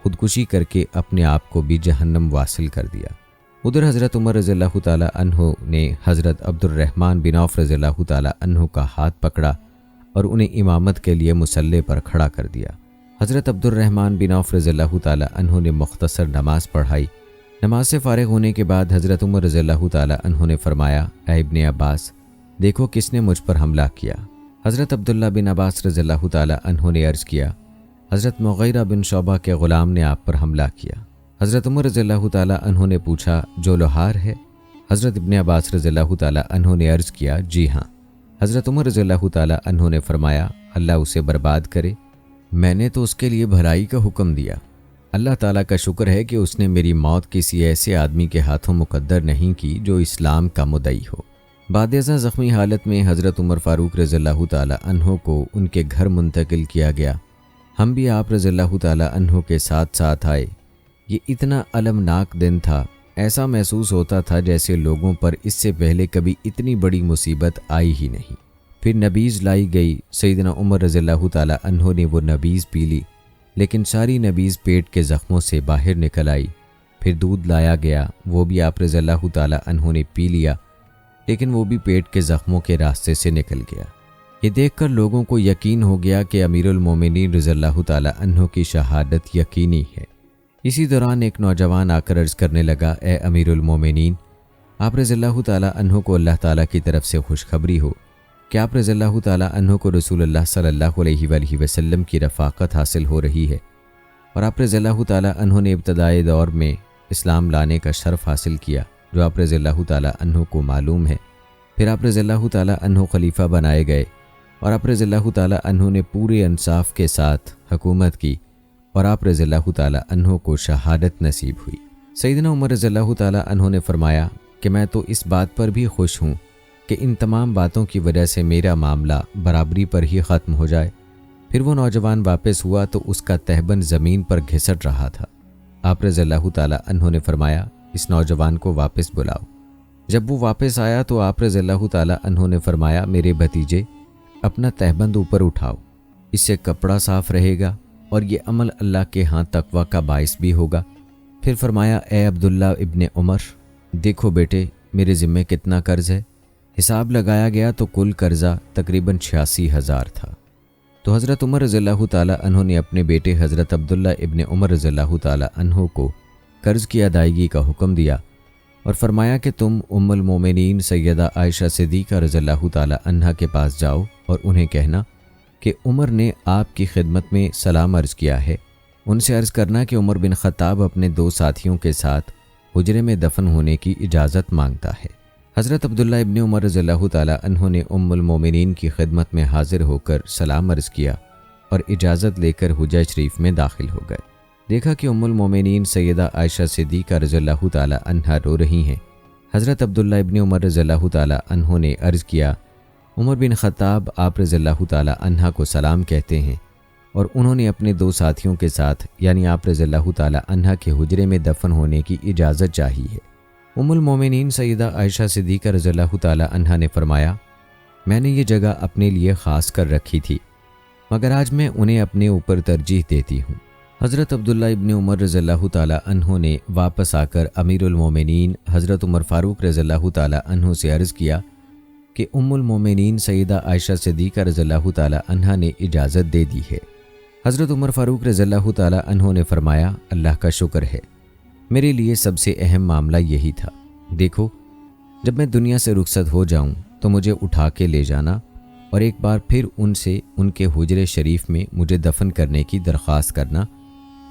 خودکشی کر کے اپنے آپ کو بھی جہنم واصل کر دیا۔ ادھر حضرت عمر رضی اللہ تعالیٰ عنہ نے حضرت عبد الرحمن بن عوف رضی اللہ تعالیٰ عنہ کا ہاتھ پکڑا اور انہیں امامت کے لیے مصلی پر کھڑا کر دیا۔ حضرت عبد الرحمن بن عوف رضی اللہ تعالیٰ عنہ نے مختصر نماز پڑھائی۔ نماز سے فارغ ہونے کے بعد حضرت عمر رضی اللہ تعالیٰ عنہ نے فرمایا، اے ابن عباس، دیکھو کس نے مجھ پر حملہ کیا۔ حضرت عبداللہ بن عباس رضی اللہ تعالیٰ عنہ نے عرض کیا، حضرت مغیرہ بن شعبہ کے غلام نے آپ پر حملہ کیا۔ حضرت عمر رضی اللہ تعالیٰ عنہ نے پوچھا، جو لوہار ہے؟ حضرت ابن عباس رضی اللہ تعالیٰ عنہ نے عرض کیا، جی ہاں۔ حضرت عمر رضی اللہ تعالیٰ عنہ نے فرمایا، اللہ اسے برباد کرے، میں نے تو اس کے لیے بھلائی کا حکم دیا۔ اللہ تعالیٰ کا شکر ہے کہ اس نے میری موت کسی ایسے آدمی کے ہاتھوں مقدر نہیں کی جو اسلام کا مدعی ہو۔ بعد ازاں زخمی حالت میں حضرت عمر فاروق رضی اللہ تعالیٰ عنہ کو ان کے گھر منتقل کیا گیا۔ ہم بھی آپ رضی اللہ تعالیٰ عنہ کے ساتھ ساتھ آئے۔ یہ اتنا المناک دن تھا، ایسا محسوس ہوتا تھا جیسے لوگوں پر اس سے پہلے کبھی اتنی بڑی مصیبت آئی ہی نہیں۔ پھر نبیذ لائی گئی، سیدنا عمر رضی اللہ تعالیٰ عنہ نے وہ نبیذ پی لی، لیکن ساری نبیذ پیٹ کے زخموں سے باہر نکل آئی۔ پھر دودھ لایا گیا، وہ بھی آپ رضی اللہ تعالیٰ عنہ نے پی لیا، لیکن وہ بھی پیٹ کے زخموں کے راستے سے نکل گیا۔ یہ دیکھ کر لوگوں کو یقین ہو گیا کہ امیر المومنین رضی اللہ تعالیٰ عنہ کی شہادت یقینی ہے۔ اسی دوران ایک نوجوان آ کر عرض کرنے لگا، اے امیر المومنین، آپ رضی اللہ تعالیٰ عنہ کو اللہ تعالیٰ کی طرف سے خوشخبری ہو کہ آپ رضی اللہ تعالیٰ عنہ کو رسول اللہ صلی اللہ علیہ وآلہ وسلم کی رفاقت حاصل ہو رہی ہے، اور آپ رضی اللہ تعالیٰ عنہ نے ابتدائی دور میں اسلام لانے کا شرف حاصل کیا، جو آپ رضی اللہ تعالیٰ عنہ کو معلوم ہے۔ پھر آپ رضی اللہ تعالیٰ عنہ خلیفہ بنائے گئے، اور آپ رضی اللہ تعالیٰ عنہ نے پورے انصاف کے ساتھ حکومت کی، اور آپ رضی اللہ تعالیٰ عنہ کو شہادت نصیب ہوئی۔ سیدنا عمر رضی اللہ تعالیٰ عنہ نے فرمایا کہ میں تو اس بات پر بھی خوش ہوں کہ ان تمام باتوں کی وجہ سے میرا معاملہ برابری پر ہی ختم ہو جائے۔ پھر وہ نوجوان واپس ہوا تو اس کا تہبند زمین پر گھسٹ رہا تھا۔ آپ رضی اللہ تعالیٰ عنہ نے فرمایا، اس نوجوان کو واپس بلاؤ۔ جب وہ واپس آیا تو آپ رضی اللہ تعالیٰ عنہ نے فرمایا، میرے بھتیجے، اپنا تہبند اوپر اٹھاؤ، اس سے کپڑا صاف رہے گا اور یہ عمل اللہ کے ہاں تقوی کا باعث بھی ہوگا۔ پھر فرمایا، اے عبداللہ ابن عمر، دیکھو بیٹے، میرے ذمے کتنا قرض ہے۔ حساب لگایا گیا تو کل قرضہ تقریباً 86,000 تھا۔ تو حضرت عمر رضی اللہ تعالیٰ عنہ نے اپنے بیٹے حضرت عبداللہ ابن عمر رضی اللہ تعالیٰ عنہ کو قرض کی ادائیگی کا حکم دیا اور فرمایا کہ تم ام المومنین سیدہ عائشہ صدیقہ رضی اللہ تعالیٰ عنہ کے پاس جاؤ اور انہیں کہنا کہ عمر نے آپ کی خدمت میں سلام عرض کیا ہے۔ ان سے عرض کرنا کہ عمر بن خطاب اپنے 2 ساتھیوں کے ساتھ حجرے میں دفن ہونے کی اجازت مانگتا ہے۔ حضرت عبداللہ ابن عمر رضی اللہ تعالیٰ عنہ نے ام المومنین کی خدمت میں حاضر ہو کر سلام عرض کیا اور اجازت لے کر حجرہ شریف میں داخل ہو گئے۔ دیکھا کہ ام المومنین سیدہ عائشہ صدیقہ رضی اللہ تعالیٰ عنہ رو رہی ہیں۔ حضرت عبداللہ ابن عمر رضی اللہ تعالیٰ عنہ نے عرض کیا، عمر بن خطاب آپ رضی اللہ تعالیٰ عنہ کو سلام کہتے ہیں اور انہوں نے اپنے 2 ساتھیوں کے ساتھ یعنی آپ رضی اللہ تعالیٰ عنہ کے حجرے میں دفن ہونے کی اجازت چاہی ہے۔ ام المومنین سیدہ عائشہ صدیقہ رضی اللہ تعالیٰ عنہ نے فرمایا، میں نے یہ جگہ اپنے لیے خاص کر رکھی تھی، مگر آج میں انہیں اپنے اوپر ترجیح دیتی ہوں۔ حضرت عبداللہ ابن عمر رضی اللہ تعالیٰ عنہ نے واپس آ کر امیر المومنین حضرت عمر فاروق رضی اللہ تعالیٰ عنہ سے عرض کیا کہ ام المومنین سیدہ عائشہ صدیقہ رضی اللہ تعالیٰ عنہ نے اجازت دے دی ہے۔ حضرت عمر فاروق رضی اللہ تعالیٰ عنہ نے فرمایا، اللہ کا شکر ہے، میرے لیے سب سے اہم معاملہ یہی تھا۔ دیکھو، جب میں دنیا سے رخصت ہو جاؤں تو مجھے اٹھا کے لے جانا اور ایک بار پھر ان سے ان کے حجرے شریف میں مجھے دفن کرنے کی درخواست کرنا۔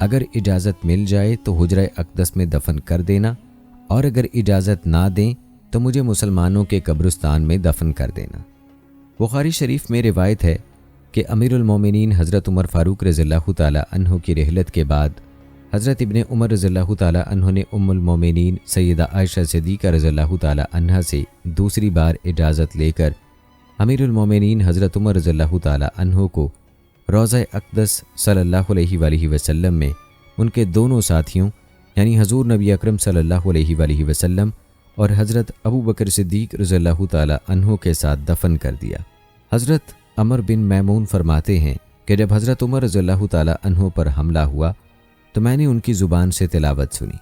اگر اجازت مل جائے تو حجرہ اقدس میں دفن کر دینا، اور اگر اجازت نہ دیں تو مجھے مسلمانوں کے قبرستان میں دفن کر دینا۔ بخاری شریف میں روایت ہے کہ امیر المومنین حضرت عمر فاروق رضی اللہ تعالیٰ عنہ کی رحلت کے بعد حضرت ابن عمر رضی اللہ تعالیٰ عنہ نے ام المومنین سیدہ عائشہ صدیقہ رضی اللہ تعالیٰ عنہ سے دوسری بار اجازت لے کر امیر المومنین حضرت عمر رضی اللہ تعالیٰ عنہ کو روضہ اقدس صلی اللہ علیہ وآلہ وسلم میں ان کے دونوں ساتھیوں یعنی حضور نبی اکرم صلی اللہ علیہ وآلہ وسلم اور حضرت ابو بکر صدیق رضی اللہ تعالی عنہ کے ساتھ دفن کر دیا۔ حضرت عمر بن میمون فرماتے ہیں کہ جب حضرت عمر رضی اللہ تعالی عنہ پر حملہ ہوا تو میں نے ان کی زبان سے تلاوت سنی۔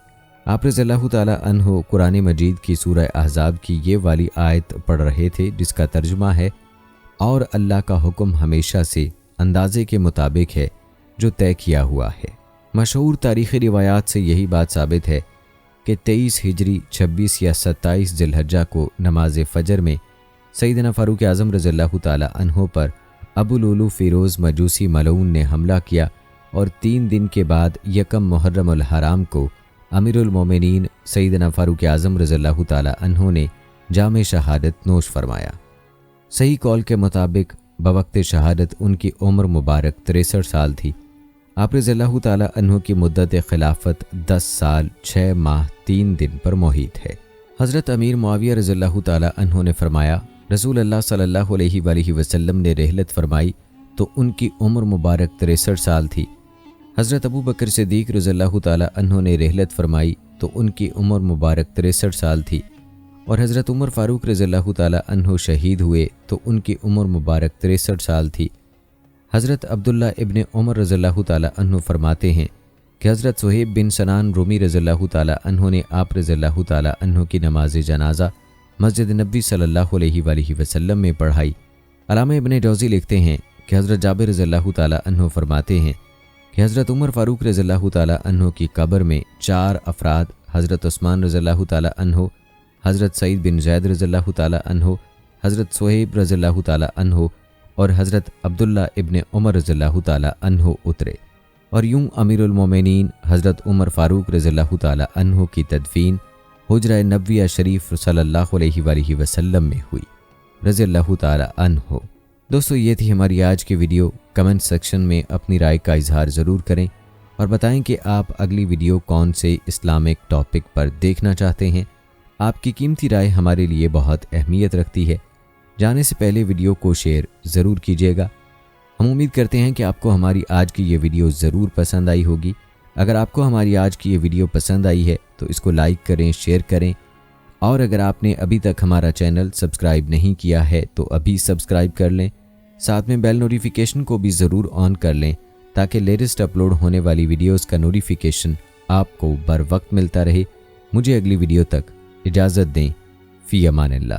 آپ رضی اللہ تعالی عنہ قرآن مجید کی سورہ احزاب کی یہ والی آیت پڑھ رہے تھے جس کا ترجمہ ہے، اور اللہ کا حکم ہمیشہ سے اندازے کے مطابق ہے جو طے کیا ہوا ہے۔ مشہور تاریخی روایات سے یہی بات ثابت ہے کہ 23 ہجری 26 یا 27 ذی الحجہ کو نماز فجر میں سیدنا فاروق اعظم رضی اللہ تعالی عنہ پر ابو لولو فیروز مجوسی ملعون نے حملہ کیا، اور 3 دن کے بعد یکم محرم الحرام کو امیر المومنین سیدنا فاروق اعظم رضی اللہ تعالی عنہ نے جام شہادت نوش فرمایا۔ صحیح قول کے مطابق بوقت شہادت ان کی عمر مبارک 63 سال تھی۔ آپ رضی اللہ تعالی عنہ کی مدت خلافت 10 سال 6 ماہ 3 دن پر محیط ہے۔ حضرت امیر معاویہ رضی اللہ تعالی عنہ نے فرمایا، رسول اللہ صلی اللہ علیہ وآلہ وسلم نے رحلت فرمائی تو ان کی عمر مبارک 63 سال تھی۔ حضرت ابو بکر صدیق رضی اللہ تعالی عنہ نے رحلت فرمائی تو ان کی عمر مبارک 63 سال تھی، اور حضرت عمر فاروق رضی اللہ تعالی عنہ شہید ہوئے تو ان کی عمر مبارک 63 سال تھی۔ حضرت عبداللہ ابن عمر رضی اللہ تعالی عنہ فرماتے ہیں کہ حضرت صہیب بن سنان رومی رضی اللہ تعالی عنہ نے آپ رضی اللہ تعالی عنہ کی نماز جنازہ مسجد نبوی صلی اللہ علیہ وآلہ وسلم میں پڑھائی۔ علامہ ابن جوزی لکھتے ہیں کہ حضرت جابر رضی اللہ تعالی عنہ فرماتے ہیں کہ حضرت عمر فاروق رضی اللہ تعالی عنہ کی قبر میں 4 افراد حضرت عثمان رضی اللہ تعالی عنہ، حضرت سعید بن زید رضی اللہ تعالی عنہ، حضرت صہیب رضی اللہ تعالی عنہ اور حضرت عبداللہ ابن عمر رضی اللہ تعالی عنہ اترے، اور یوں امیر المومنین حضرت عمر فاروق رضی اللہ تعالی عنہ کی تدفین حجرہ نبویہ شریف صلی اللہ علیہ وآلہ وسلم میں ہوئی رضی اللہ تعالی عنہ۔ دوستو، یہ تھی ہماری آج کی ویڈیو۔ کمنٹ سیکشن میں اپنی رائے کا اظہار ضرور کریں اور بتائیں کہ آپ اگلی ویڈیو کون سے اسلامک ٹاپک پر دیکھنا چاہتے ہیں۔ آپ کی قیمتی رائے ہمارے لیے بہت اہمیت رکھتی ہے۔ جانے سے پہلے ویڈیو کو شیئر ضرور کیجیے گا۔ ہم امید کرتے ہیں کہ آپ کو ہماری آج کی یہ ویڈیو ضرور پسند آئی ہوگی۔ اگر آپ کو ہماری آج کی یہ ویڈیو پسند آئی ہے تو اس کو لائک کریں، شیئر کریں، اور اگر آپ نے ابھی تک ہمارا چینل سبسکرائب نہیں کیا ہے تو ابھی سبسکرائب کر لیں، ساتھ میں بیل نوٹیفیکیشن کو بھی ضرور آن کر لیں تاکہ لیٹسٹ اپلوڈ ہونے والی ویڈیوز کا نوٹیفیکیشن آپ کو بر وقت ملتا رہے۔ مجھے اگلی ویڈیو تک اجازت دیں۔ فی امان اللہ۔